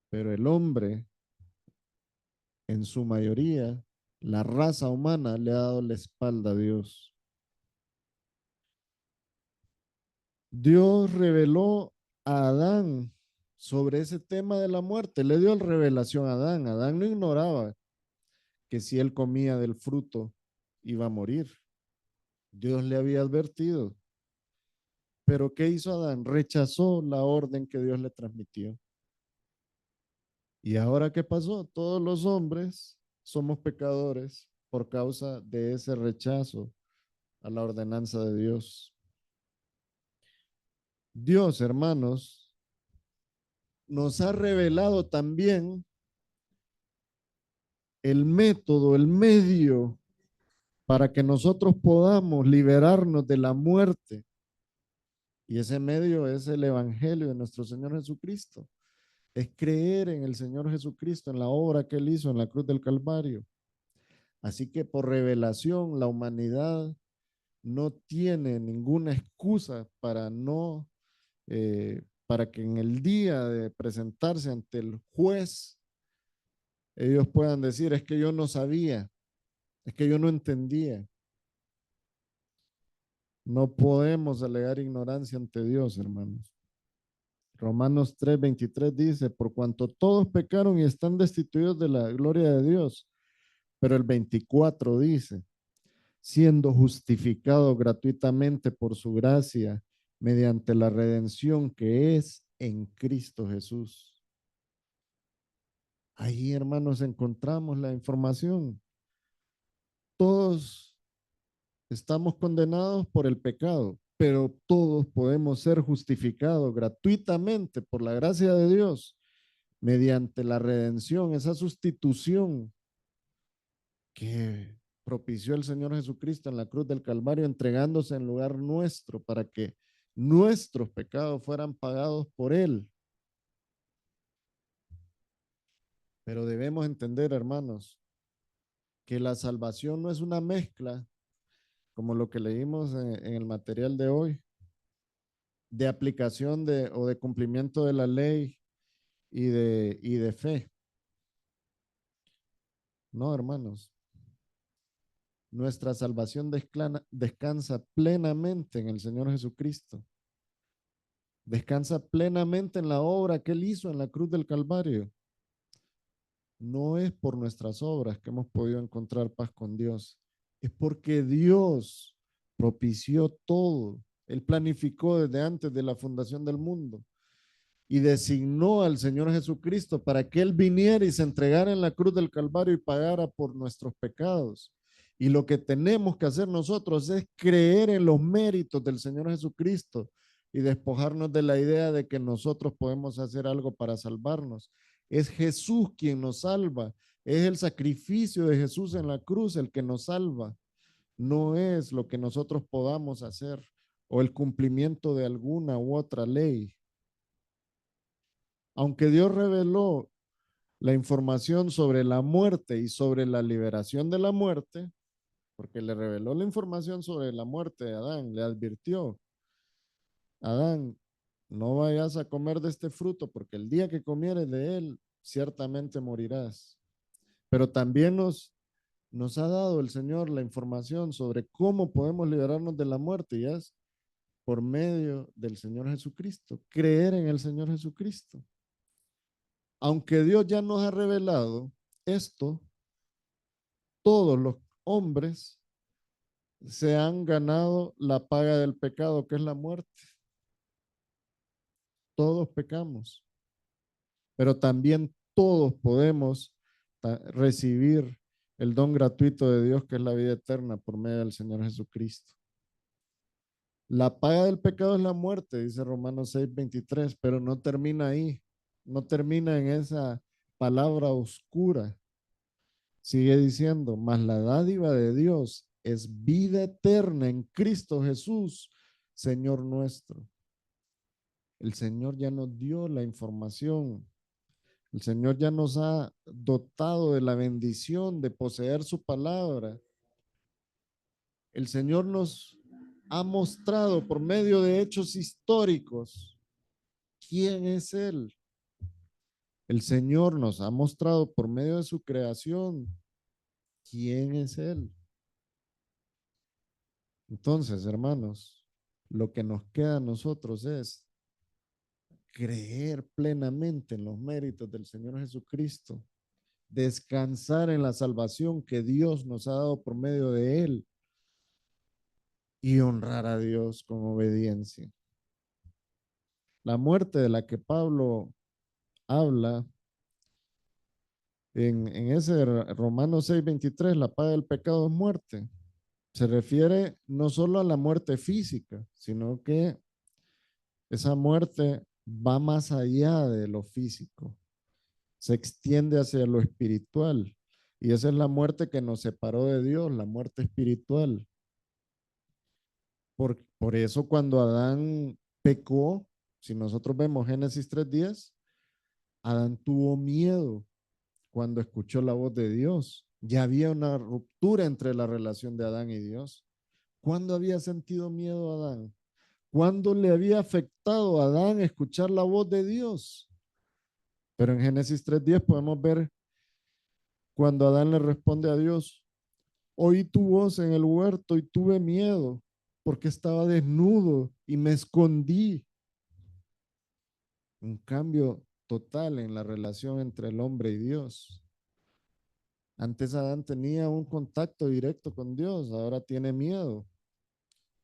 pero el hombre, en su mayoría, la raza humana le ha dado la espalda a Dios. Dios reveló a Adán sobre ese tema de la muerte, le dio revelación a Adán. Adán no ignoraba que si él comía del fruto iba a morir. Dios le había advertido. Pero ¿qué hizo Adán? Rechazó la orden que Dios le transmitió. ¿Y ahora qué pasó? Todos los hombres somos pecadores por causa de ese rechazo a la ordenanza de Dios. Dios, hermanos, nos ha revelado también el método, el medio para que nosotros podamos liberarnos de la muerte. Y ese medio es el Evangelio de nuestro Señor Jesucristo. Es creer en el Señor Jesucristo, en la obra que Él hizo en la cruz del Calvario. Así que por revelación la humanidad no tiene ninguna excusa para no, para que en el día de presentarse ante el juez, ellos puedan decir, es que yo no sabía, es que yo no entendía. No podemos alegar ignorancia ante Dios, hermanos. Romanos 3:23 dice, por cuanto todos pecaron y están destituidos de la gloria de Dios. Pero el 24 dice, siendo justificado gratuitamente por su gracia mediante la redención que es en Cristo Jesús. Ahí, hermanos, encontramos la información. Todos estamos condenados por el pecado, pero todos podemos ser justificados gratuitamente por la gracia de Dios mediante la redención, esa sustitución que propició el Señor Jesucristo en la cruz del Calvario, entregándose en lugar nuestro para que nuestros pecados fueran pagados por Él. Pero debemos entender, hermanos, que la salvación no es una mezcla, como lo que leímos en el material de hoy, de aplicación o de cumplimiento de la ley y de fe. No, hermanos. Nuestra salvación descansa plenamente en el Señor Jesucristo. Descansa plenamente en la obra que Él hizo en la cruz del Calvario. No es por nuestras obras que hemos podido encontrar paz con Dios. Es porque Dios propició todo. Él planificó desde antes de la fundación del mundo y designó al Señor Jesucristo para que Él viniera y se entregara en la cruz del Calvario y pagara por nuestros pecados. Y lo que tenemos que hacer nosotros es creer en los méritos del Señor Jesucristo y despojarnos de la idea de que nosotros podemos hacer algo para salvarnos. Es Jesús quien nos salva. Es el sacrificio de Jesús en la cruz el que nos salva. No es lo que nosotros podamos hacer o el cumplimiento de alguna u otra ley. Aunque Dios reveló la información sobre la muerte y sobre la liberación de la muerte, porque le reveló la información sobre la muerte de Adán, le advirtió, Adán, no vayas a comer de este fruto, porque el día que comieres de él, ciertamente morirás. Pero también nos ha dado el Señor la información sobre cómo podemos liberarnos de la muerte, y es por medio del Señor Jesucristo, creer en el Señor Jesucristo. Aunque Dios ya nos ha revelado esto, todos los hombres se han ganado la paga del pecado, que es la muerte. Todos pecamos, pero también todos podemos recibir el don gratuito de Dios, que es la vida eterna por medio del Señor Jesucristo. La paga del pecado es la muerte, dice Romanos 6:23, pero no termina ahí, no termina en esa palabra oscura. Sigue diciendo, mas la dádiva de Dios es vida eterna en Cristo Jesús, Señor nuestro. El Señor ya nos dio la información. El Señor ya nos ha dotado de la bendición de poseer su palabra. El Señor nos ha mostrado por medio de hechos históricos quién es Él. El Señor nos ha mostrado por medio de su creación quién es Él. Entonces, hermanos, lo que nos queda a nosotros es creer plenamente en los méritos del Señor Jesucristo, descansar en la salvación que Dios nos ha dado por medio de Él y honrar a Dios con obediencia. La muerte de la que Pablo habla en ese Romanos 6:23, la paga del pecado es muerte. Se refiere no solo a la muerte física, sino que esa muerte va más allá de lo físico, se extiende hacia lo espiritual. Y esa es la muerte que nos separó de Dios, la muerte espiritual. Por eso cuando Adán pecó, si nosotros vemos Génesis 3:10, Adán tuvo miedo cuando escuchó la voz de Dios. Ya había una ruptura entre la relación de Adán y Dios. ¿Cuándo había sentido miedo Adán? ¿Cuándo le había afectado a Adán escuchar la voz de Dios? Pero en Génesis 3:10 podemos ver cuando Adán le responde a Dios, oí tu voz en el huerto y tuve miedo porque estaba desnudo y me escondí. un cambio total en la relación entre el hombre y Dios. Antes Adán tenía un contacto directo con Dios, ahora tiene miedo,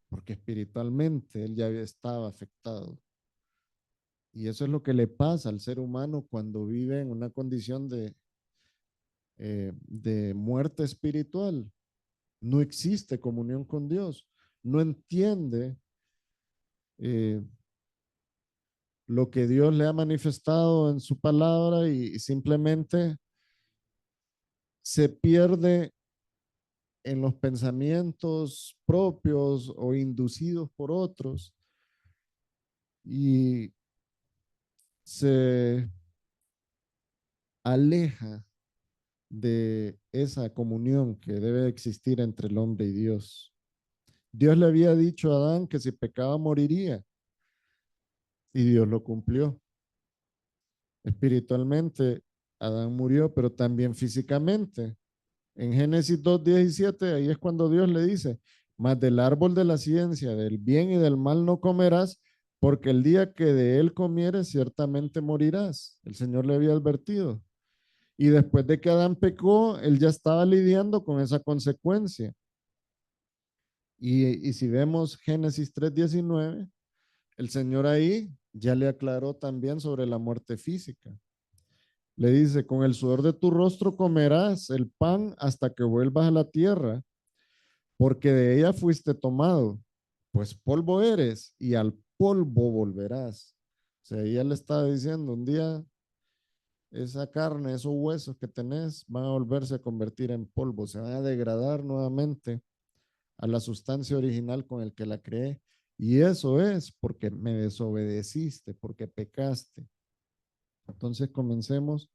porque espiritualmente él ya estaba afectado. Y eso es lo que le pasa al ser humano cuando vive en una condición de muerte espiritual. No existe comunión con Dios, no entiende eh, lo que Dios le ha manifestado en su palabra y simplemente se pierde en los pensamientos propios o inducidos por otros y se aleja de esa comunión que debe existir entre el hombre y Dios. Dios le había dicho a Adán que si pecaba moriría y Dios lo cumplió. Espiritualmente, Adán murió, pero también físicamente. En Génesis 2:17, ahí es cuando Dios le dice, mas del árbol de la ciencia, del bien y del mal no comerás, porque el día que de él comieres, ciertamente morirás. El Señor le había advertido. Y después de que Adán pecó, él ya estaba lidiando con esa consecuencia. Y si vemos Génesis 3:19, el Señor ahí ya le aclaró también sobre la muerte física. Le dice, con el sudor de tu rostro comerás el pan hasta que vuelvas a la tierra, porque de ella fuiste tomado, pues polvo eres y al polvo volverás. O sea, ella le estaba diciendo, un día esa carne, esos huesos que tenés van a volverse a convertir en polvo, se van a degradar nuevamente a la sustancia original con el que la creé. Y eso es porque me desobedeciste, porque pecaste. Entonces comencemos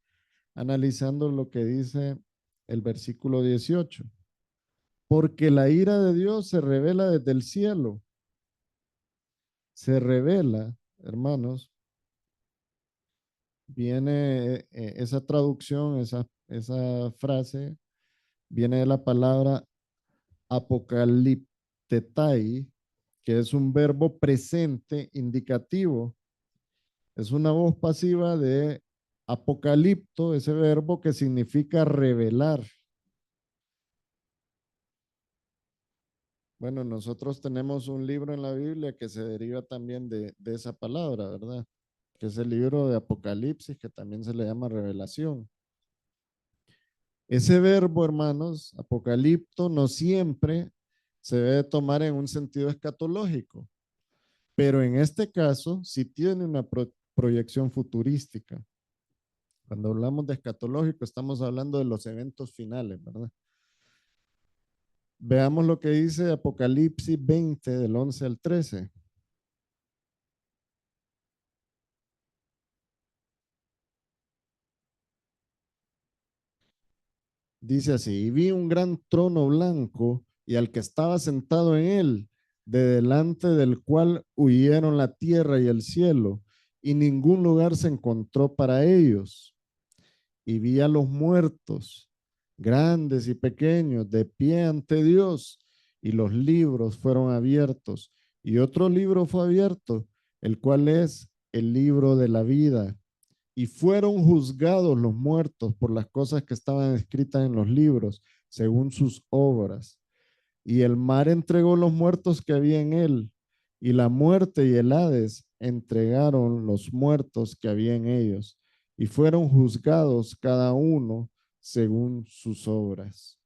analizando lo que dice el versículo 18. Porque la ira de Dios se revela desde el cielo. Se revela, hermanos, viene esa traducción, esa frase, viene de la palabra apocaliptetai, que es un verbo presente indicativo. Es una voz pasiva de apocalipto, ese verbo que significa revelar. Bueno, nosotros tenemos un libro en la Biblia que se deriva también de esa palabra, ¿verdad? Que es el libro de Apocalipsis, que también se le llama revelación. Ese verbo, hermanos, apocalipto, no siempre se debe tomar en un sentido escatológico, pero en este caso sí tiene una proyección futurística. Cuando hablamos de escatológico, estamos hablando de los eventos finales, ¿verdad? Veamos lo que dice Apocalipsis 20, del 11 al 13. Dice así, y vi un gran trono blanco y al que estaba sentado en él, de delante del cual huyeron la tierra y el cielo, y ningún lugar se encontró para ellos. Y vi a los muertos, grandes y pequeños, de pie ante Dios, y los libros fueron abiertos. Y otro libro fue abierto, el cual es el libro de la vida. Y fueron juzgados los muertos por las cosas que estaban escritas en los libros, según sus obras. Y el mar entregó los muertos que había en él, y la muerte y el Hades entregaron los muertos que había en ellos, y fueron juzgados cada uno según sus obras.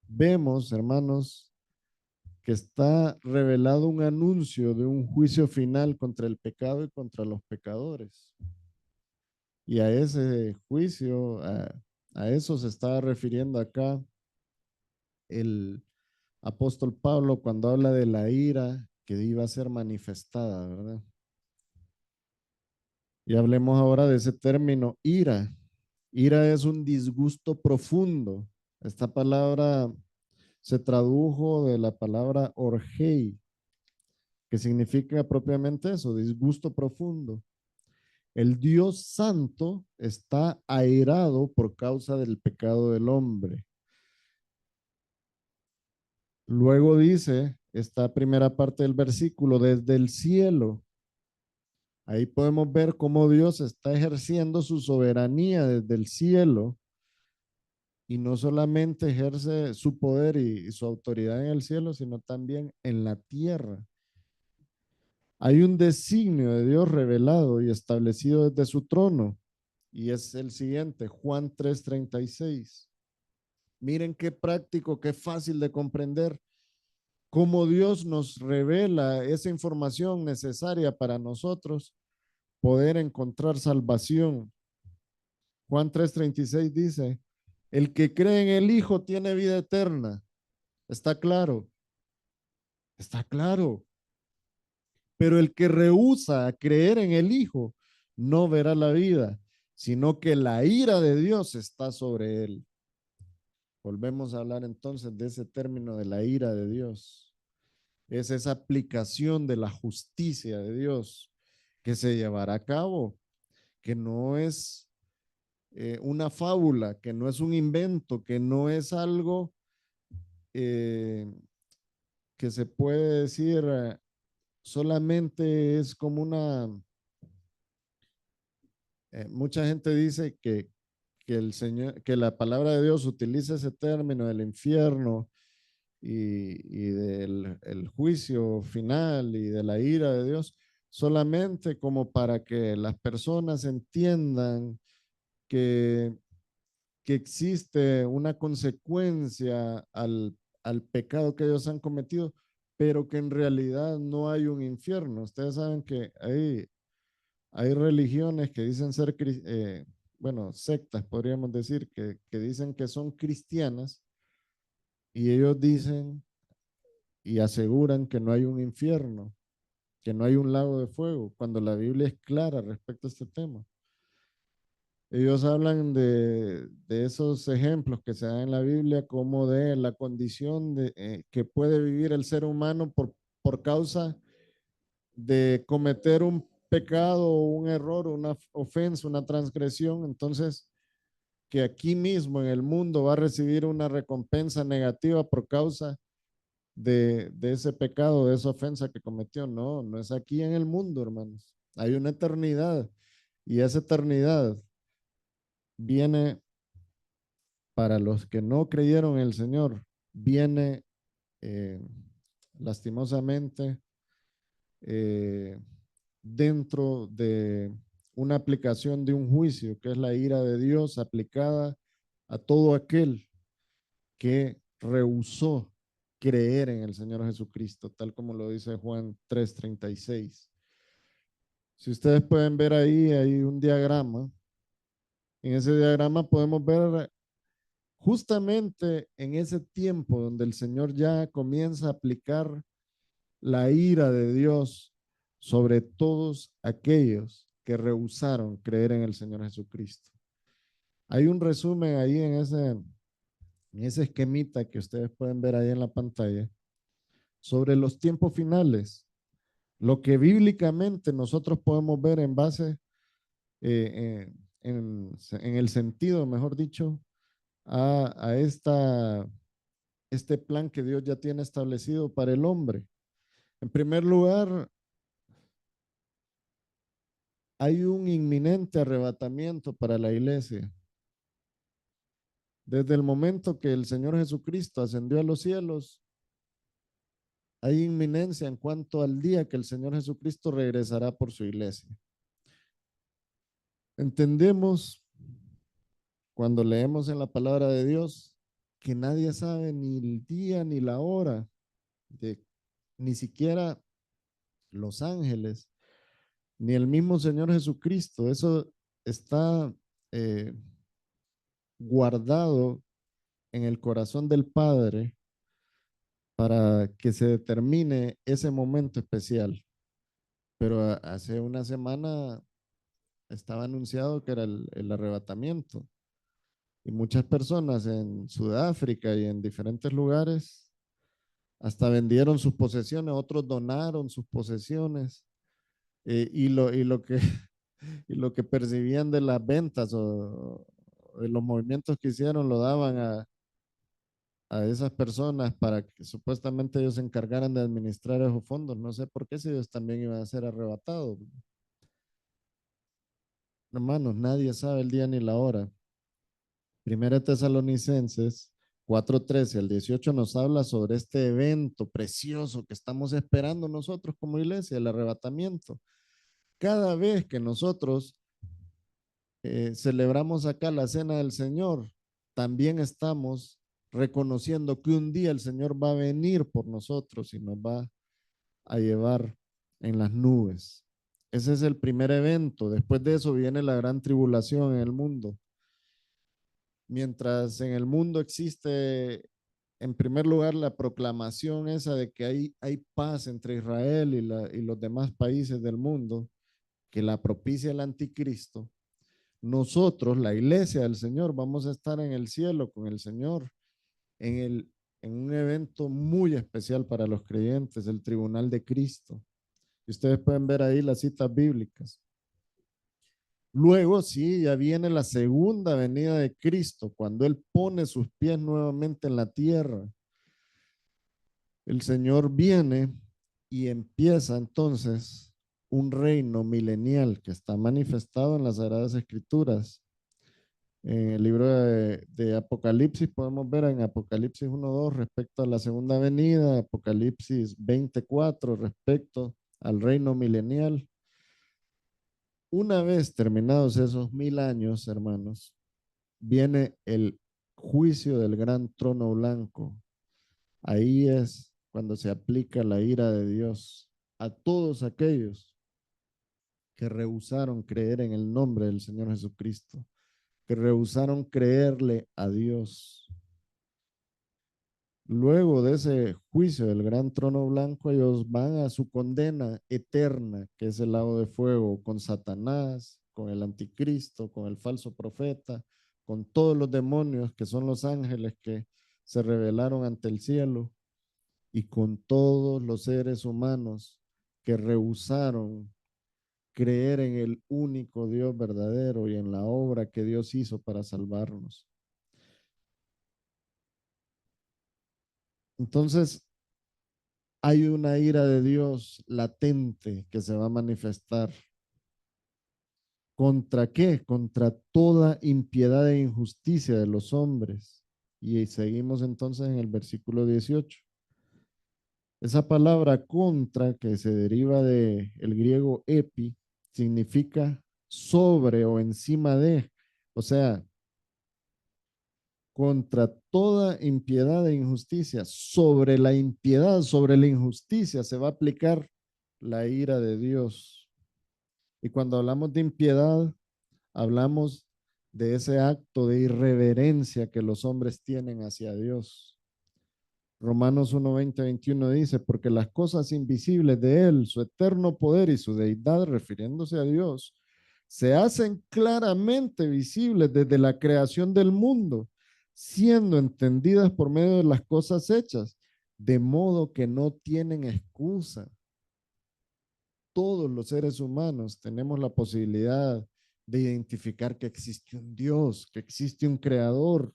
Vemos, hermanos, que está revelado un anuncio de un juicio final contra el pecado y contra los pecadores. Y a ese juicio, a eso se estaba refiriendo acá el apóstol Pablo cuando habla de la ira que iba a ser manifestada, ¿verdad? Y hablemos ahora de ese término ira. Ira es un disgusto profundo. Esta palabra se tradujo de la palabra orgei, que significa propiamente eso, disgusto profundo. El Dios Santo está airado por causa del pecado del hombre. Luego dice esta primera parte del versículo, desde el cielo Ahí podemos ver cómo Dios está ejerciendo su soberanía desde el cielo y no solamente ejerce su poder y su autoridad en el cielo, sino también en la tierra. Hay un designio de Dios revelado y establecido desde su trono y es el siguiente, Juan 3:36. Miren qué práctico, qué fácil de comprender cómo Dios nos revela esa información necesaria para nosotros poder encontrar salvación. Juan 3:36 dice, el que cree en el Hijo tiene vida eterna. Está claro, está claro. Pero el que rehúsa creer en el Hijo no verá la vida, sino que la ira de Dios está sobre él. Volvemos a hablar entonces de ese término de la ira de Dios. Es esa aplicación de la justicia de Dios que se llevará a cabo, que no es una fábula, que no es un invento, que no es algo eh, que se puede decir solamente es como una... mucha gente dice que el Señor, que la palabra de Dios utiliza ese término del infierno y del el juicio final y de la ira de Dios solamente como para que las personas entiendan que, que existe una consecuencia al pecado que ellos han cometido, pero que en realidad no hay un infierno. Ustedes saben que hay religiones que dicen ser, bueno, sectas podríamos decir, que dicen que son cristianas y ellos dicen y aseguran que no hay un infierno, que no hay un lago de fuego, cuando la Biblia es clara respecto a este tema. Ellos hablan de esos ejemplos que se dan en la Biblia como de la condición que puede vivir el ser humano por causa de cometer un pecado, un error, una ofensa, una transgresión. Entonces, que aquí mismo en el mundo va a recibir una recompensa negativa por causa de ese pecado, de esa ofensa que cometió. No, no es aquí en el mundo, hermanos. Hay una eternidad y esa eternidad viene para los que no creyeron en el Señor, viene eh, lastimosamente eh, dentro de una aplicación de un juicio, que es la ira de Dios aplicada a todo aquel que rehusó creer en el Señor Jesucristo, tal como lo dice Juan 3:36. Si ustedes pueden ver ahí, hay un diagrama. En ese diagrama podemos ver justamente en ese tiempo donde el Señor ya comienza a aplicar la ira de Dios sobre todos aquellos que rehusaron creer en el Señor Jesucristo. Hay un resumen ahí en ese esquemita que ustedes pueden ver ahí en la pantalla sobre los tiempos finales, lo que bíblicamente nosotros podemos ver en base, en el sentido, mejor dicho, a este plan que Dios ya tiene establecido para el hombre. En primer lugar, hay un inminente arrebatamiento para la iglesia. Desde el momento que el Señor Jesucristo ascendió a los cielos, hay inminencia en cuanto al día que el Señor Jesucristo regresará por su iglesia. Entendemos cuando leemos en la palabra de Dios que nadie sabe ni el día ni la hora, ni siquiera los ángeles, ni el mismo Señor Jesucristo. Eso está eh, guardado en el corazón del Padre para que se determine ese momento especial. Pero hace una semana estaba anunciado que era el arrebatamiento y muchas personas en Sudáfrica y en diferentes lugares hasta vendieron sus posesiones, otros donaron sus posesiones y y lo que percibían de las ventas o de los movimientos que hicieron lo daban a esas personas para que supuestamente ellos se encargaran de administrar esos fondos. No sé por qué si ellos también iban a ser arrebatados. Hermanos, nadie sabe el día ni la hora. Primera Tesalonicenses 4:13 al 18 nos habla sobre este evento precioso que estamos esperando nosotros como iglesia, el arrebatamiento. Cada vez que nosotros celebramos acá la cena del Señor, también estamos reconociendo que un día el Señor va a venir por nosotros y nos va a llevar en las nubes. Ese es el primer evento. Después de eso viene la gran tribulación en el mundo. Mientras en el mundo existe, en primer lugar, la proclamación esa de que hay paz entre Israel y los demás países del mundo, que la propicia el anticristo, nosotros, la iglesia del Señor, vamos a estar en el cielo con el Señor en un evento muy especial para los creyentes, el tribunal de Cristo. Y ustedes pueden ver ahí las citas bíblicas. Luego, sí, ya viene la segunda venida de Cristo, cuando Él pone sus pies nuevamente en la tierra. El Señor viene y empieza entonces un reino milenial que está manifestado en las Sagradas Escrituras. En el libro de Apocalipsis podemos ver en Apocalipsis 1:2 respecto a la segunda venida, Apocalipsis 24 respecto al reino milenial. Una vez terminados esos 1000 años, hermanos, viene el juicio del gran trono blanco. Ahí es cuando se aplica la ira de Dios a todos aquellos que rehusaron creer en el nombre del Señor Jesucristo, que rehusaron creerle a Dios. Luego de ese juicio del gran trono blanco, ellos van a su condena eterna, que es el lago de fuego, con Satanás, con el anticristo, con el falso profeta, con todos los demonios que son los ángeles que se rebelaron ante el cielo y con todos los seres humanos que rehusaron creer en el único Dios verdadero y en la obra que Dios hizo para salvarnos. Entonces, hay una ira de Dios latente que se va a manifestar. ¿Contra qué? Contra toda impiedad e injusticia de los hombres. Y seguimos entonces en el versículo 18. Esa palabra contra, que se deriva del griego epi, significa sobre o encima de. O sea, contra toda impiedad e injusticia, sobre la impiedad, sobre la injusticia se va a aplicar la ira de Dios. Y cuando hablamos de impiedad, hablamos de ese acto de irreverencia que los hombres tienen hacia Dios. Romanos 1:20-21 dice, porque las cosas invisibles de Él, su eterno poder y su deidad, refiriéndose a Dios, se hacen claramente visibles desde la creación del mundo, siendo entendidas por medio de las cosas hechas, de modo que no tienen excusa. Todos los seres humanos tenemos la posibilidad de identificar que existe un Dios, que existe un creador.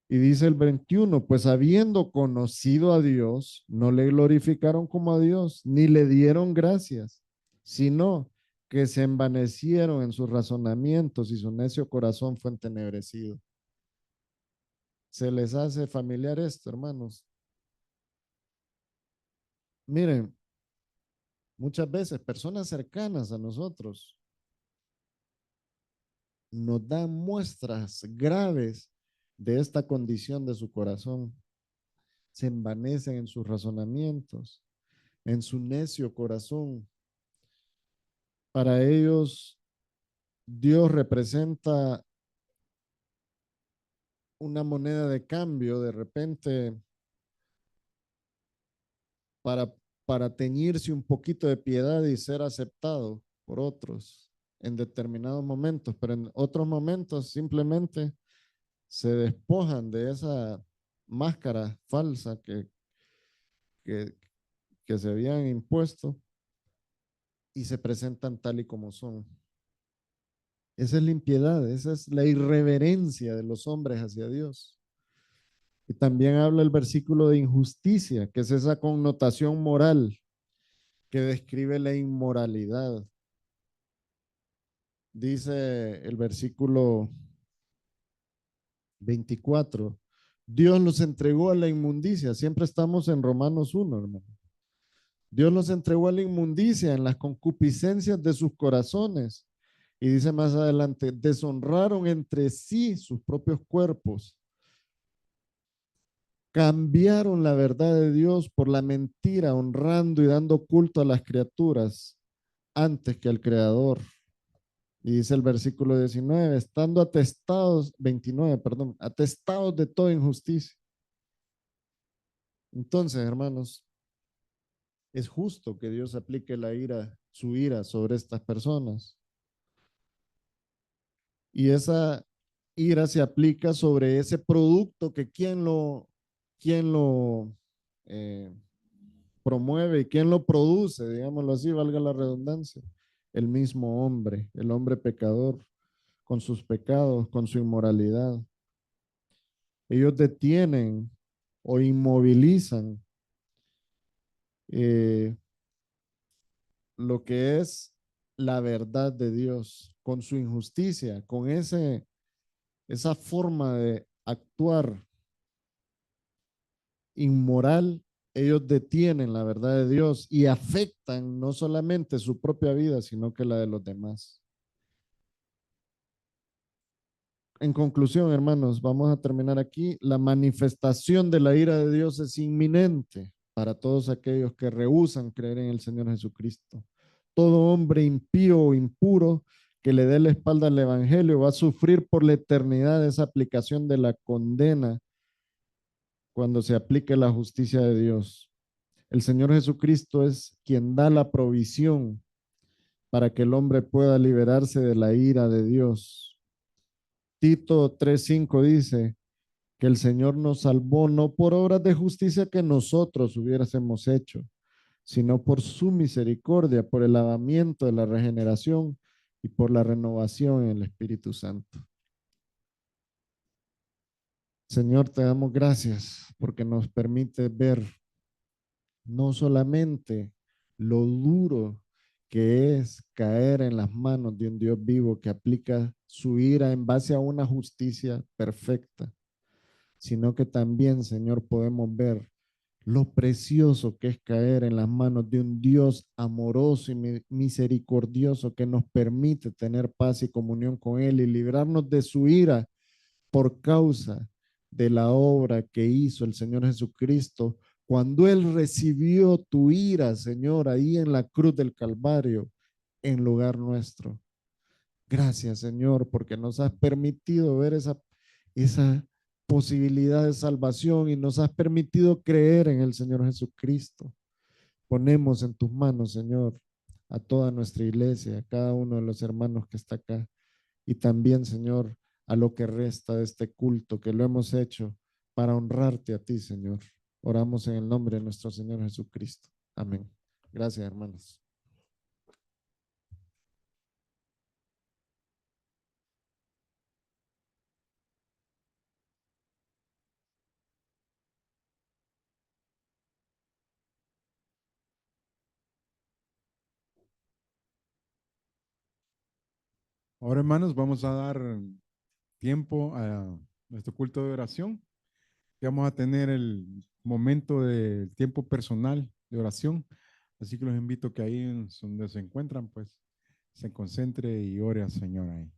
Y dice el 21, pues habiendo conocido a Dios, no le glorificaron como a Dios, ni le dieron gracias, sino que se envanecieron en sus razonamientos y su necio corazón fue entenebrecido. ¿Se les hace familiar esto, hermanos? Miren, muchas veces personas cercanas a nosotros nos dan muestras graves de esta condición de su corazón. Se envanecen en sus razonamientos, en su necio corazón. Para ellos, Dios representa una moneda de cambio de repente para, para teñirse un poquito de piedad y ser aceptado por otros en determinados momentos, pero en otros momentos simplemente se despojan de esa máscara falsa que, que se habían impuesto y se presentan tal y como son. Esa es la impiedad, esa es la irreverencia de los hombres hacia Dios. Y también habla el versículo de injusticia, que es esa connotación moral que describe la inmoralidad. Dice el versículo 24, Dios los entregó a la inmundicia. Siempre estamos en Romanos 1, hermano. Dios los entregó a la inmundicia en las concupiscencias de sus corazones. Y dice más adelante, deshonraron entre sí sus propios cuerpos. Cambiaron la verdad de Dios por la mentira, honrando y dando culto a las criaturas antes que al Creador. Y dice el versículo 19, estando atestados, 29, perdón, atestados de toda injusticia. Entonces, hermanos, es justo que Dios aplique la ira, su ira sobre estas personas. Y esa ira se aplica sobre ese producto que quien lo eh, promueve y quien lo produce, digámoslo así, valga la redundancia, el mismo hombre, el hombre pecador, con sus pecados, con su inmoralidad. Ellos detienen o inmovilizan eh, lo que es la verdad de Dios con su injusticia, con esa forma de actuar inmoral. Ellos detienen la verdad de Dios y afectan no solamente su propia vida, sino que la de los demás. En conclusión, hermanos, vamos a terminar aquí. La manifestación de la ira de Dios es inminente para todos aquellos que rehúsan creer en el Señor Jesucristo. Todo hombre impío o impuro que le dé la espalda al Evangelio va a sufrir por la eternidad esa aplicación de la condena cuando se aplique la justicia de Dios. El Señor Jesucristo es quien da la provisión para que el hombre pueda liberarse de la ira de Dios. Tito 3:5 dice que el Señor nos salvó no por obras de justicia que nosotros hubiésemos hecho, sino por su misericordia, por el lavamiento de la regeneración y por la renovación en el Espíritu Santo. Señor, te damos gracias porque nos permite ver no solamente lo duro que es caer en las manos de un Dios vivo que aplica su ira en base a una justicia perfecta, sino que también, Señor, podemos ver lo precioso que es caer en las manos de un Dios amoroso y misericordioso que nos permite tener paz y comunión con Él y librarnos de su ira por causa de la obra que hizo el Señor Jesucristo cuando Él recibió tu ira, Señor, ahí en la cruz del Calvario, en lugar nuestro. Gracias, Señor, porque nos has permitido ver esa posibilidad de salvación y nos has permitido creer en el Señor Jesucristo. Ponemos en tus manos, Señor, a toda nuestra iglesia, a cada uno de los hermanos que está acá y también, Señor, a lo que resta de este culto que lo hemos hecho para honrarte a ti, Señor. Oramos en el nombre de nuestro Señor Jesucristo. Amén. Gracias, hermanos. Ahora, hermanos, vamos a dar tiempo a nuestro culto de oración. Y vamos a tener el momento de tiempo personal de oración. Así que los invito que ahí donde se encuentran, pues se concentre y ore al Señor ahí.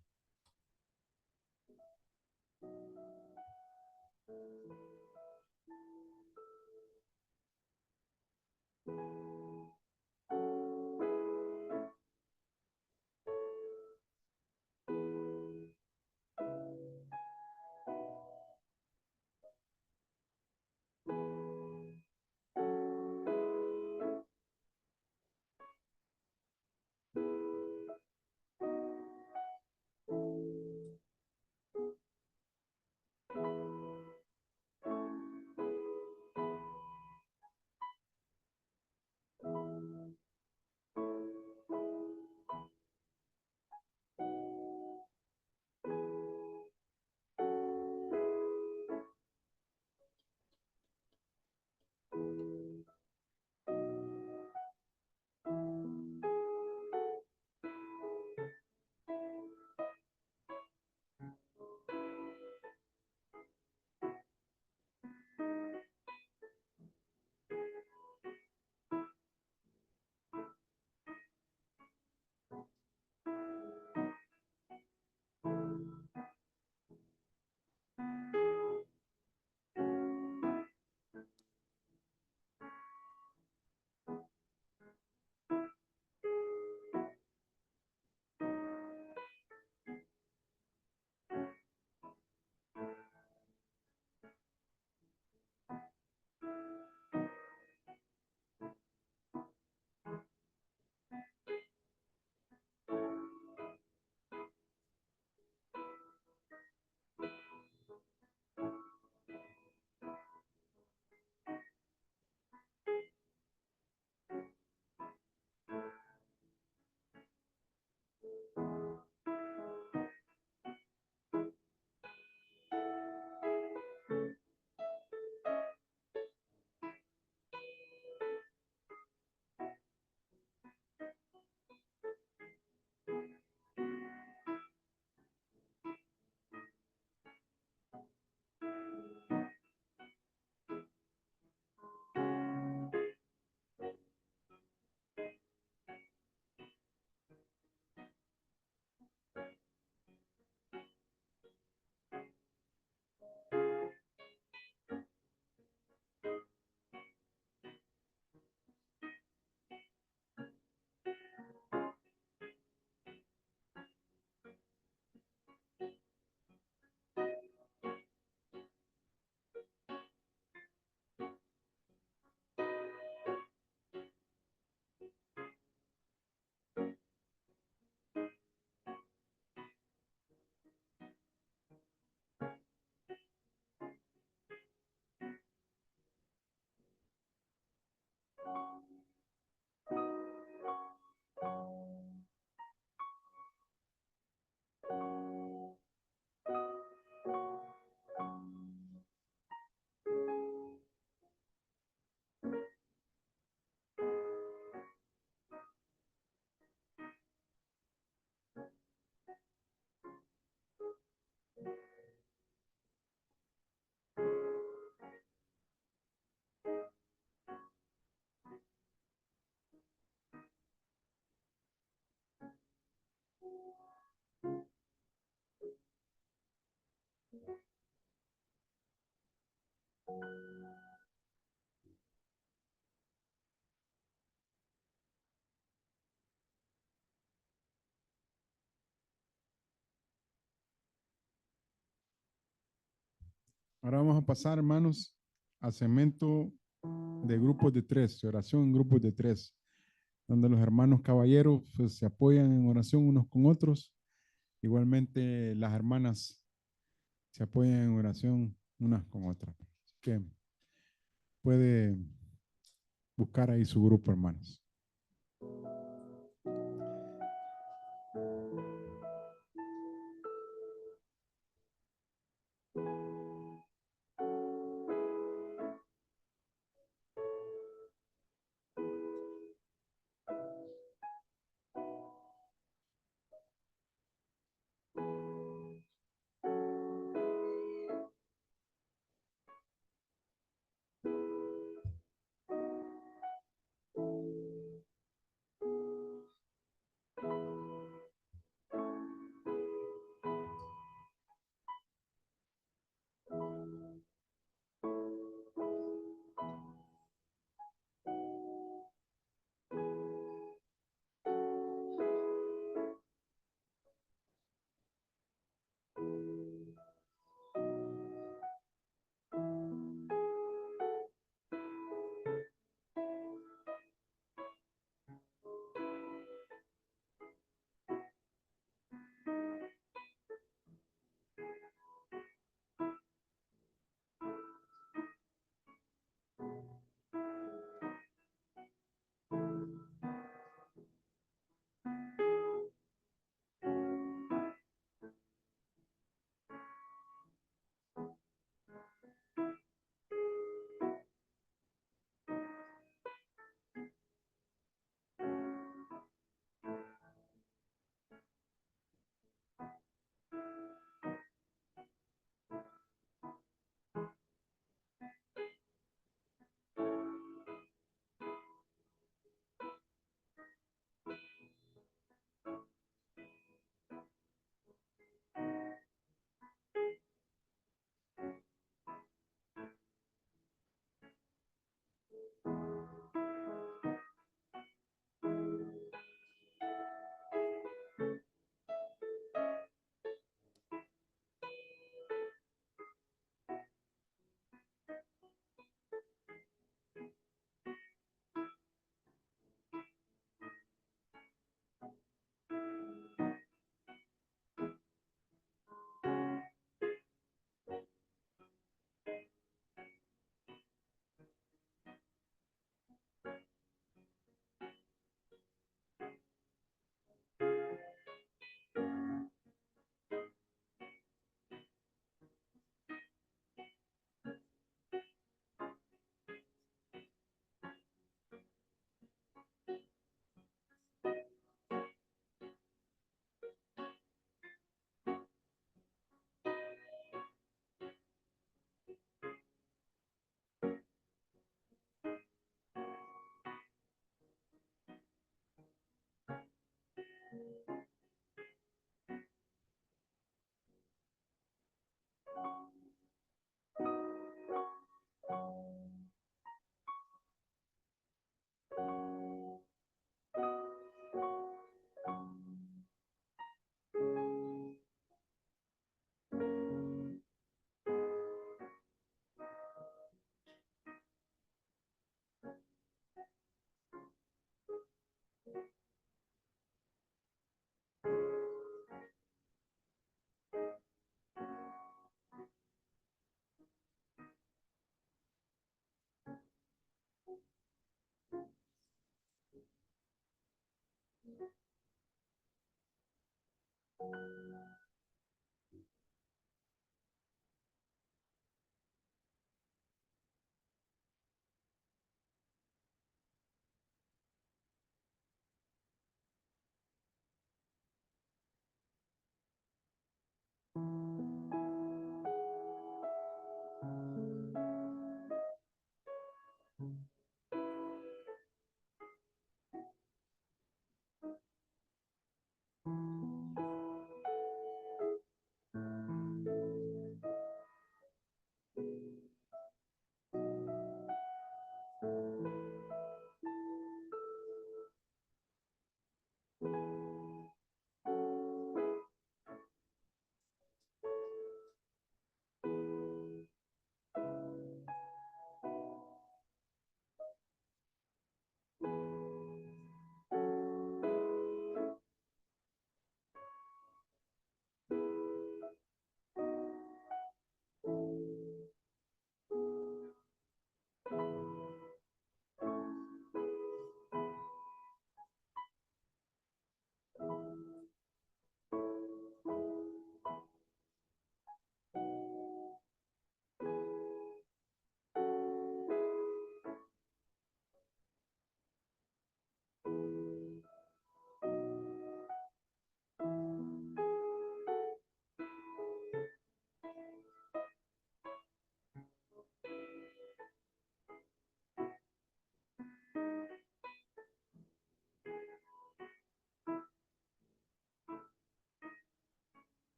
Ahora vamos a pasar, hermanos, a segmento de grupos de tres, oración en grupos de tres, donde los hermanos caballeros pues, se apoyan en oración unos con otros. Igualmente las hermanas se apoyan en oración unas con otras. Así que puede buscar ahí su grupo, hermanos.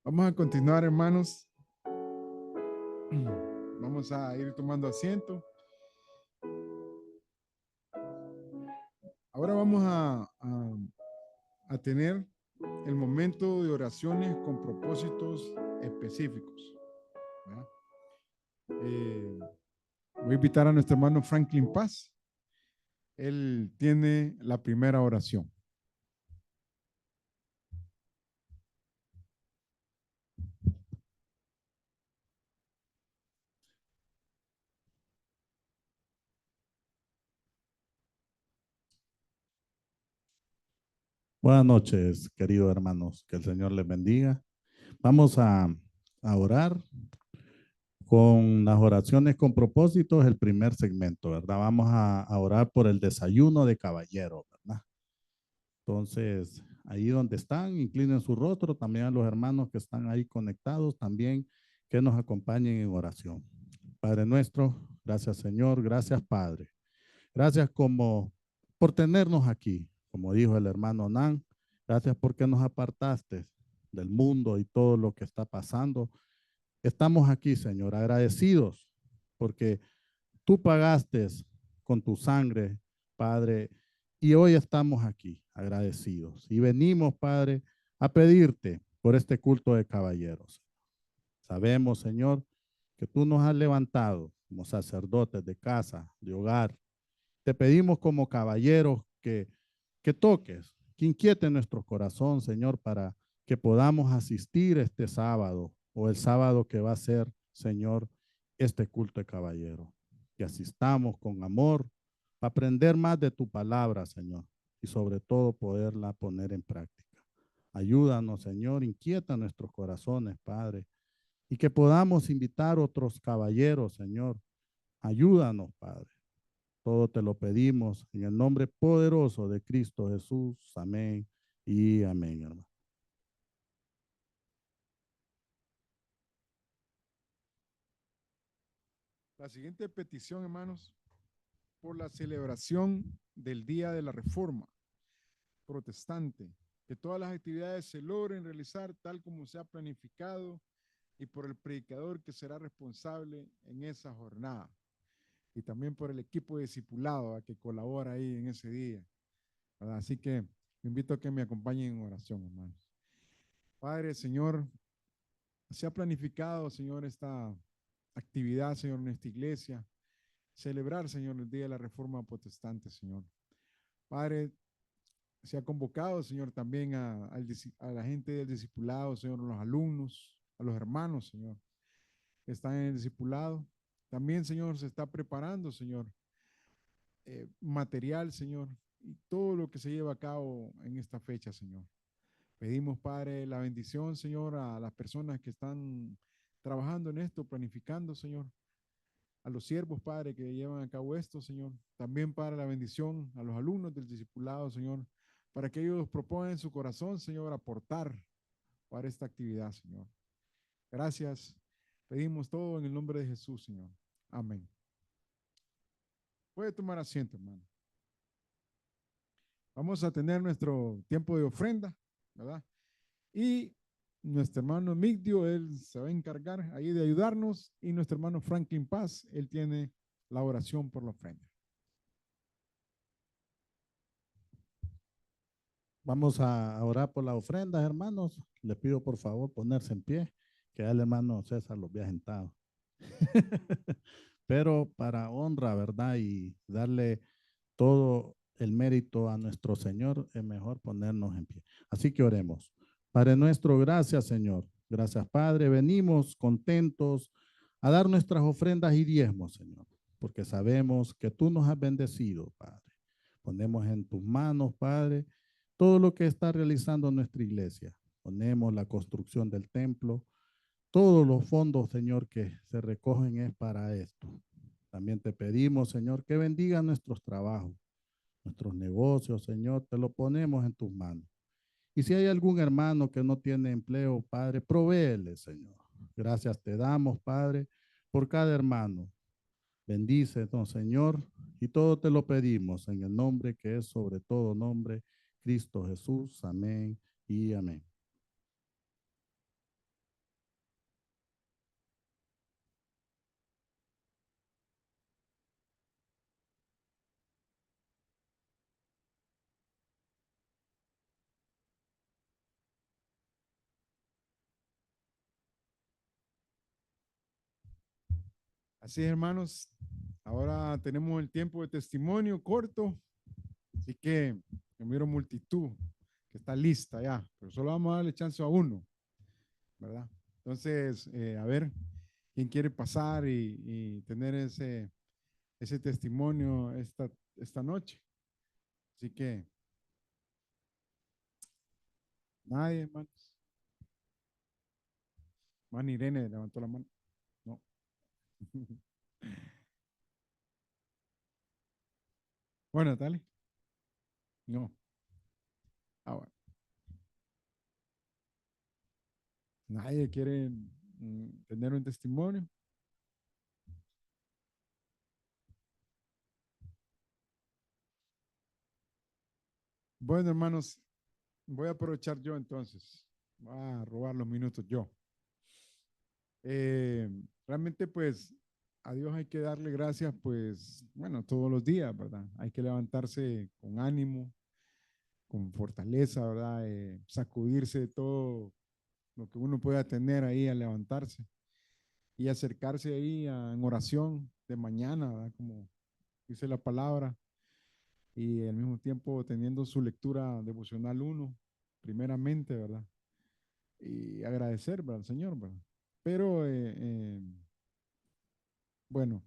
Vamos a continuar, hermanos. Vamos a ir tomando asiento. Ahora vamos a tener el momento de oraciones con propósitos específicos. Voy a invitar a nuestro hermano Franklin Paz. Él tiene la primera oración. Buenas noches, queridos hermanos. Que el Señor les bendiga. Vamos a orar con las oraciones con propósitos, el primer segmento, ¿verdad? Vamos a orar por el desayuno de caballero, ¿verdad? Entonces, ahí donde están, inclinen su rostro, también a los hermanos que están ahí conectados, también que nos acompañen en oración. Padre nuestro, gracias Señor, gracias Padre. Gracias por tenernos aquí, como dijo el hermano Nan. Gracias porque nos apartaste del mundo y todo lo que está pasando. Estamos aquí, Señor, agradecidos porque tú pagaste con tu sangre, Padre, y hoy estamos aquí agradecidos. Y venimos, Padre, a pedirte por este culto de caballeros. Sabemos, Señor, que tú nos has levantado como sacerdotes de casa, de hogar. Te pedimos como caballeros que toques, que inquiete nuestro corazón, Señor, para que podamos asistir este sábado o el sábado que va a ser, Señor, este culto de caballero. Que asistamos con amor, para aprender más de tu palabra, Señor, y sobre todo poderla poner en práctica. Ayúdanos, Señor, inquieta nuestros corazones, Padre, y que podamos invitar a otros caballeros, Señor. Ayúdanos, Padre. Todo te lo pedimos en el nombre poderoso de Cristo Jesús. Amén y amén, hermano. La siguiente petición, hermanos, por la celebración del Día de la Reforma Protestante, que todas las actividades se logren realizar tal como se ha planificado y por el predicador que será responsable en esa jornada. Y también por el equipo de discipulado a que colabora ahí en ese día, ¿verdad? Así que me invito a que me acompañen en oración, hermanos. Padre, Señor, se ha planificado, Señor, esta actividad, Señor, en esta iglesia. Celebrar, Señor, el Día de la Reforma Protestante, Señor. Padre, se ha convocado, Señor, también a la gente del discipulado, Señor, a los alumnos, a los hermanos, Señor, que están en el discipulado. También, Señor, se está preparando, Señor, material, Señor, y todo lo que se lleva a cabo en esta fecha, Señor. Pedimos, Padre, la bendición, Señor, a las personas que están trabajando en esto, planificando, Señor, a los siervos, Padre, que llevan a cabo esto, Señor. También, Padre, la bendición a los alumnos del discipulado, Señor, para que ellos propongan en su corazón, Señor, aportar para esta actividad, Señor. Gracias. Pedimos todo en el nombre de Jesús, Señor. Amén. Puede tomar asiento, hermano. Vamos a tener nuestro tiempo de ofrenda, ¿verdad? Y nuestro hermano Migdio, él se va a encargar ahí de ayudarnos. Y nuestro hermano Franklin Paz, él tiene la oración por la ofrenda. Vamos a orar por las ofrendas, hermanos. Les pido por favor ponerse en pie, que ya el hermano César los había sentado. Pero para honra, ¿verdad? Y darle todo el mérito a nuestro Señor, es mejor ponernos en pie. Así que oremos. Padre nuestro, gracias, Señor. Gracias, Padre. Venimos contentos a dar nuestras ofrendas y diezmos, Señor, porque sabemos que tú nos has bendecido, Padre. Ponemos en tus manos, Padre, todo lo que está realizando nuestra iglesia. Ponemos la construcción del templo. Todos los fondos, Señor, que se recogen es para esto. También te pedimos, Señor, que bendiga nuestros trabajos, nuestros negocios, Señor, te lo ponemos en tus manos. Y si hay algún hermano que no tiene empleo, Padre, provéele, Señor. Gracias te damos, Padre, por cada hermano. Bendice, don Señor, y todo te lo pedimos en el nombre que es sobre todo nombre, Cristo Jesús. Amén y amén. Así es, hermanos. Ahora tenemos el tiempo de testimonio corto. Así que yo miro multitud que está lista ya, pero solo vamos a darle chance a uno, ¿verdad? Entonces, a ver, ¿quién quiere pasar y tener ese testimonio esta noche? Así que, nadie, hermanos. Man Irene levantó la mano. No. Bueno, dale. No. Ah, bueno. Nadie quiere tener un testimonio. Bueno, hermanos, voy a aprovechar yo entonces. Voy a robar los minutos yo. Eh, Realmente, pues, a Dios hay que darle gracias, pues, bueno, todos los días, ¿verdad? Hay que levantarse con ánimo, con fortaleza, ¿verdad? Sacudirse de todo lo que uno pueda tener ahí al levantarse y acercarse ahí en oración de mañana, ¿verdad? Como dice la palabra, y al mismo tiempo teniendo su lectura devocional uno, primeramente, ¿verdad? Y agradecer, ¿verdad? Al Señor, ¿verdad? Pero, bueno,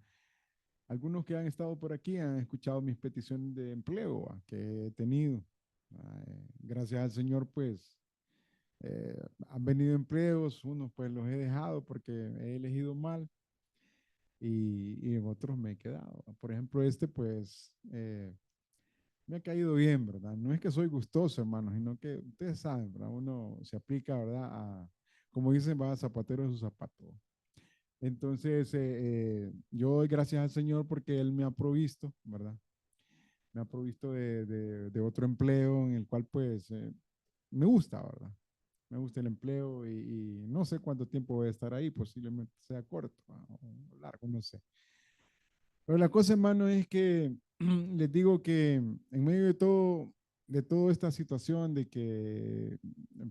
algunos que han estado por aquí han escuchado mis peticiones de empleo que he tenido. Gracias al Señor, pues, han venido empleos, unos pues los he dejado porque he elegido mal y en otros me he quedado. Por ejemplo, este pues me ha caído bien, ¿verdad? No es que soy gustoso, hermano, sino que ustedes saben, ¿verdad? Uno se aplica, ¿verdad? Como dicen, va a zapatero de su zapato. Entonces, yo doy gracias al Señor porque Él me ha provisto, ¿verdad? Me ha provisto de otro empleo en el cual pues me gusta, ¿verdad? Me gusta el empleo y no sé cuánto tiempo voy a estar ahí, posiblemente sea corto o largo, no sé. Pero la cosa, hermano, es que les digo que en medio de toda esta situación de que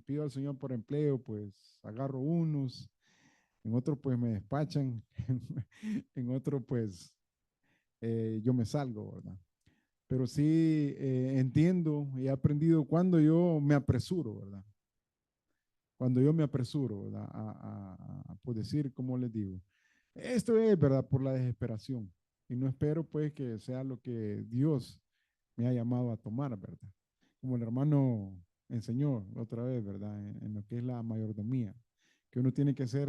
pido al Señor por empleo, pues agarro unos, en otro pues me despachan, en otro pues yo me salgo, ¿verdad? Pero sí entiendo y he aprendido cuando yo me apresuro, ¿verdad? Cuando yo me apresuro, ¿verdad? Por decir, como les digo, esto es, ¿verdad? Por la desesperación. Y no espero pues que sea lo que Dios me ha llamado a tomar, ¿verdad? Como el hermano enseñó otra vez, ¿verdad? En lo que es la mayordomía, que uno tiene que ser,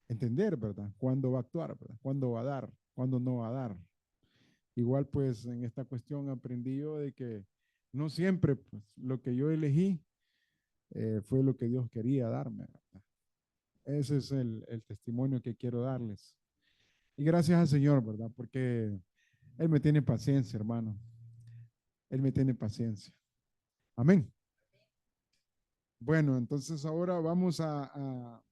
entender, ¿verdad? Cuándo va a actuar, ¿verdad? Cuándo va a dar, cuándo no va a dar. Igual pues en esta cuestión aprendí yo de que no siempre pues, lo que yo elegí fue lo que Dios quería darme, ¿verdad? Ese es el testimonio que quiero darles. Y gracias al Señor, ¿verdad? Porque Él me tiene paciencia, hermano. Él me tiene paciencia. Amén. Bueno, entonces ahora vamos a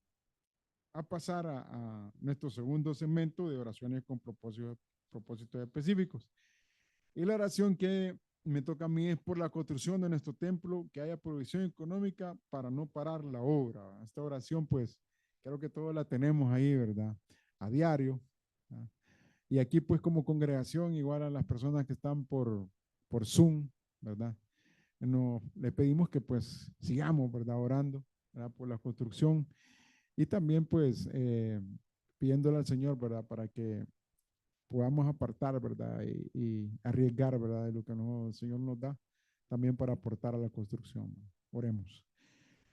pasar a nuestro segundo segmento de oraciones con propósitos específicos. Y la oración que me toca a mí es por la construcción de nuestro templo, que haya provisión económica para no parar la obra. Esta oración, pues, creo que todos la tenemos ahí, ¿verdad? A diario. ¿Verdad? Y aquí, pues, como congregación, igual a las personas que están por Zoom, ¿verdad? Le pedimos que, pues, sigamos, ¿verdad? Orando, ¿verdad? Por la construcción y también, pues, pidiéndole al Señor, ¿verdad? Para que podamos apartar, ¿verdad? Y arriesgar, ¿verdad? De lo que el Señor nos da, también para aportar a la construcción. Oremos.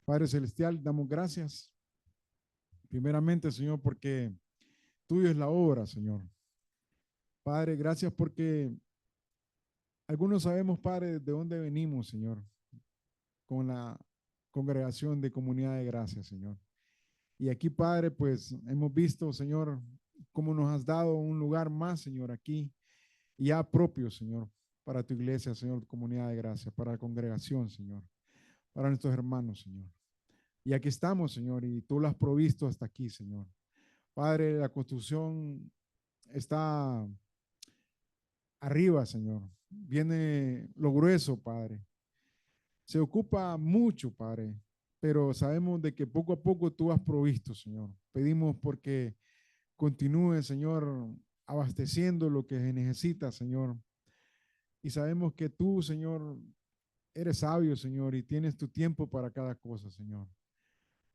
Padre Celestial, damos gracias. Primeramente, Señor, porque tuyo es la obra, Señor. Padre, gracias porque algunos sabemos, Padre, de dónde venimos, Señor, con la congregación de comunidad de gracia, Señor. Y aquí, Padre, pues hemos visto, Señor, cómo nos has dado un lugar más, Señor, aquí ya propio, Señor, para tu iglesia, Señor, comunidad de gracia, para la congregación, Señor, para nuestros hermanos, Señor. Y aquí estamos, Señor, y tú lo has provisto hasta aquí, Señor. Padre, la construcción está arriba, Señor. Viene lo grueso, Padre. Se ocupa mucho, Padre, pero sabemos de que poco a poco tú has provisto, Señor. Pedimos porque continúe, Señor, abasteciendo lo que se necesita, Señor. Y sabemos que tú, Señor, eres sabio, Señor, y tienes tu tiempo para cada cosa, Señor.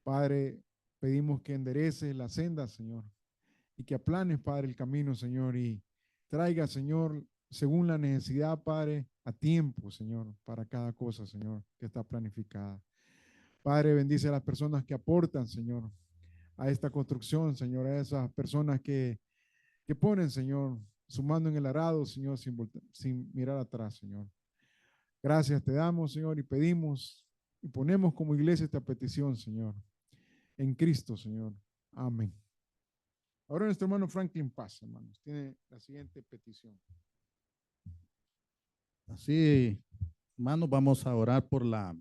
Padre, pedimos que endereces la senda, Señor, y que aplanes, Padre, el camino, Señor, y traiga, Señor, según la necesidad, Padre, a tiempo, Señor, para cada cosa, Señor, que está planificada. Padre, bendice a las personas que aportan, Señor, a esta construcción, Señor, a esas personas que ponen, Señor, su mano en el arado, Señor, sin mirar atrás, Señor. Gracias te damos, Señor, y pedimos y ponemos como iglesia esta petición, Señor, en Cristo, Señor. Amén. Ahora nuestro hermano Franklin Paz, hermanos, tiene la siguiente petición. Así, hermanos, vamos a orar por las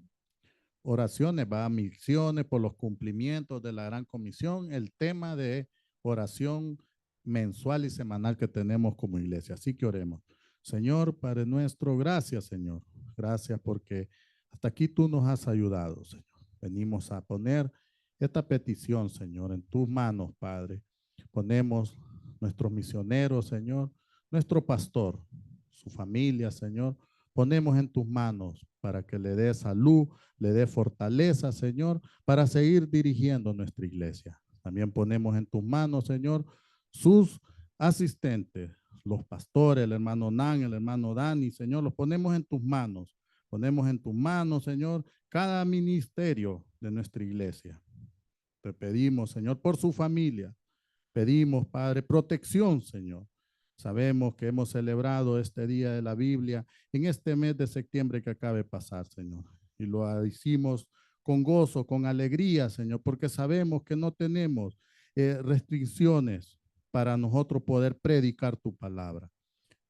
oraciones, misiones, por los cumplimientos de la Gran Comisión, el tema de oración mensual y semanal que tenemos como iglesia. Así que oremos. Señor, Padre nuestro, gracias, Señor. Gracias porque hasta aquí tú nos has ayudado, Señor. Venimos a poner esta petición, Señor, en tus manos, Padre. Ponemos nuestros misioneros, Señor, nuestro pastor, su familia, Señor. Ponemos en tus manos para que le dé salud, le dé fortaleza, Señor, para seguir dirigiendo nuestra iglesia. También ponemos en tus manos, Señor, sus asistentes, los pastores, el hermano Nan, el hermano Dani, Señor, los ponemos en tus manos. Ponemos en tus manos, Señor, cada ministerio de nuestra iglesia. Te pedimos, Señor, por su familia. Pedimos, Padre, protección, Señor. Sabemos que hemos celebrado este día de la Biblia en este mes de septiembre que acaba de pasar, Señor. Y lo hicimos con gozo, con alegría, Señor, porque sabemos que no tenemos restricciones para nosotros poder predicar tu palabra.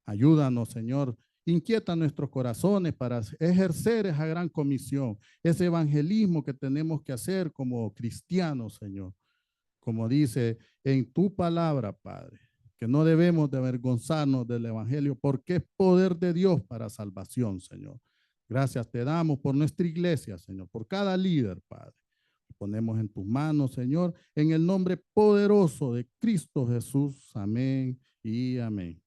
Ayúdanos, Señor. Inquieta nuestros corazones para ejercer esa gran comisión, ese evangelismo que tenemos que hacer como cristianos, Señor. Como dice en tu palabra, Padre, que no debemos de avergonzarnos del evangelio porque es poder de Dios para salvación, Señor. Gracias te damos por nuestra iglesia, Señor, por cada líder, Padre. Ponemos en tus manos, Señor, en el nombre poderoso de Cristo Jesús. Amén y amén.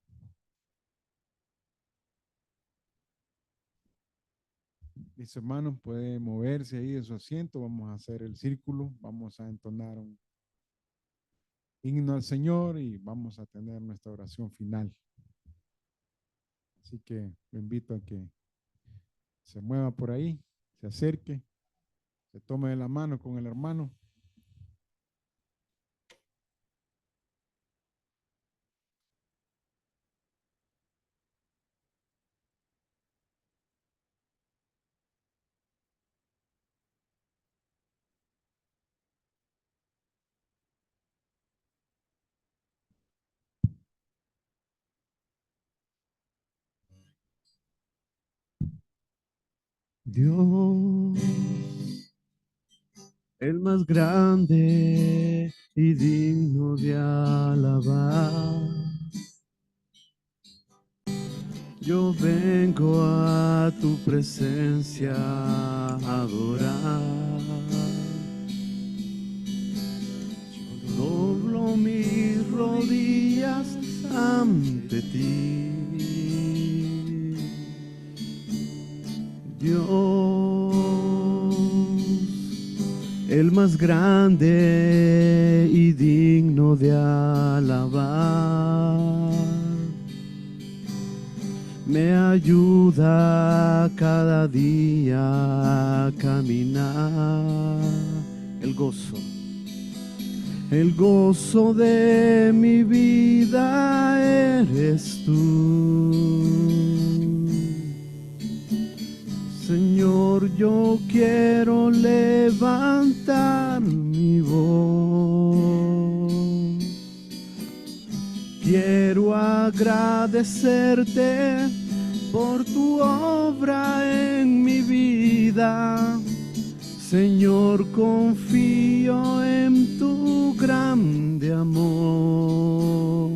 Mis hermanos, puede moverse ahí en su asiento. Vamos a hacer el círculo. Vamos a entonar un himno al Señor y vamos a tener nuestra oración final. Así que lo invito a que se mueva por ahí, se acerque, se tome de la mano con el hermano. Dios, el más grande y digno de alabar. Yo vengo a tu presencia a adorar. Yo doblo mis rodillas ante ti. Dios, el más grande y digno de alabar, me ayuda cada día a caminar. El gozo de mi vida eres tú. Señor, yo quiero levantar mi voz. Quiero agradecerte por tu obra en mi vida. Señor, confío en tu grande amor.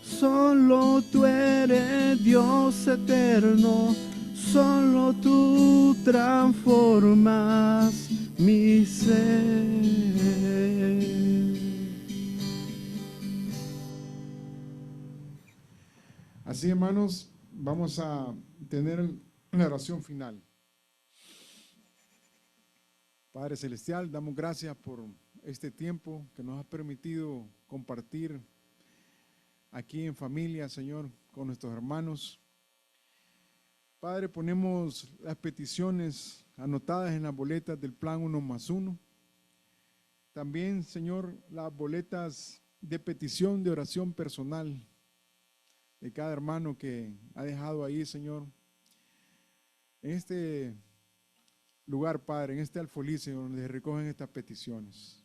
Solo tú eres Dios eterno, solo tú transformas mi ser. Así, hermanos, vamos a tener una oración final. Padre Celestial, damos gracias por este tiempo que nos has permitido compartir aquí en familia, Señor, con nuestros hermanos. Padre, ponemos las peticiones anotadas en las boletas del plan 1+1. También, Señor, las boletas de petición de oración personal de cada hermano que ha dejado ahí, Señor. En este lugar, Padre, en este alfolí, Señor, donde se recogen estas peticiones.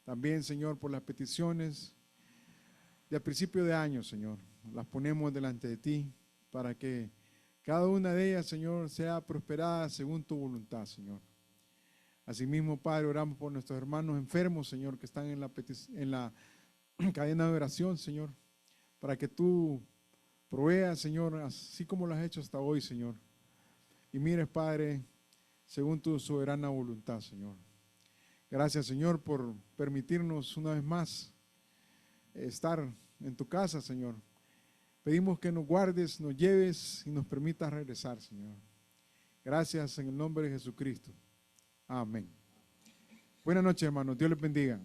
También, Señor, por las peticiones del principio de año, Señor, las ponemos delante de ti para que cada una de ellas, Señor, sea prosperada según tu voluntad, Señor. Asimismo, Padre, oramos por nuestros hermanos enfermos, Señor, que están en la cadena de oración, Señor, para que tú proveas, Señor, así como lo has hecho hasta hoy, Señor. Y mires, Padre, según tu soberana voluntad, Señor. Gracias, Señor, por permitirnos una vez más estar en tu casa, Señor. Pedimos que nos guardes, nos lleves y nos permitas regresar, Señor. Gracias en el nombre de Jesucristo. Amén. Buenas noches, hermanos. Dios les bendiga.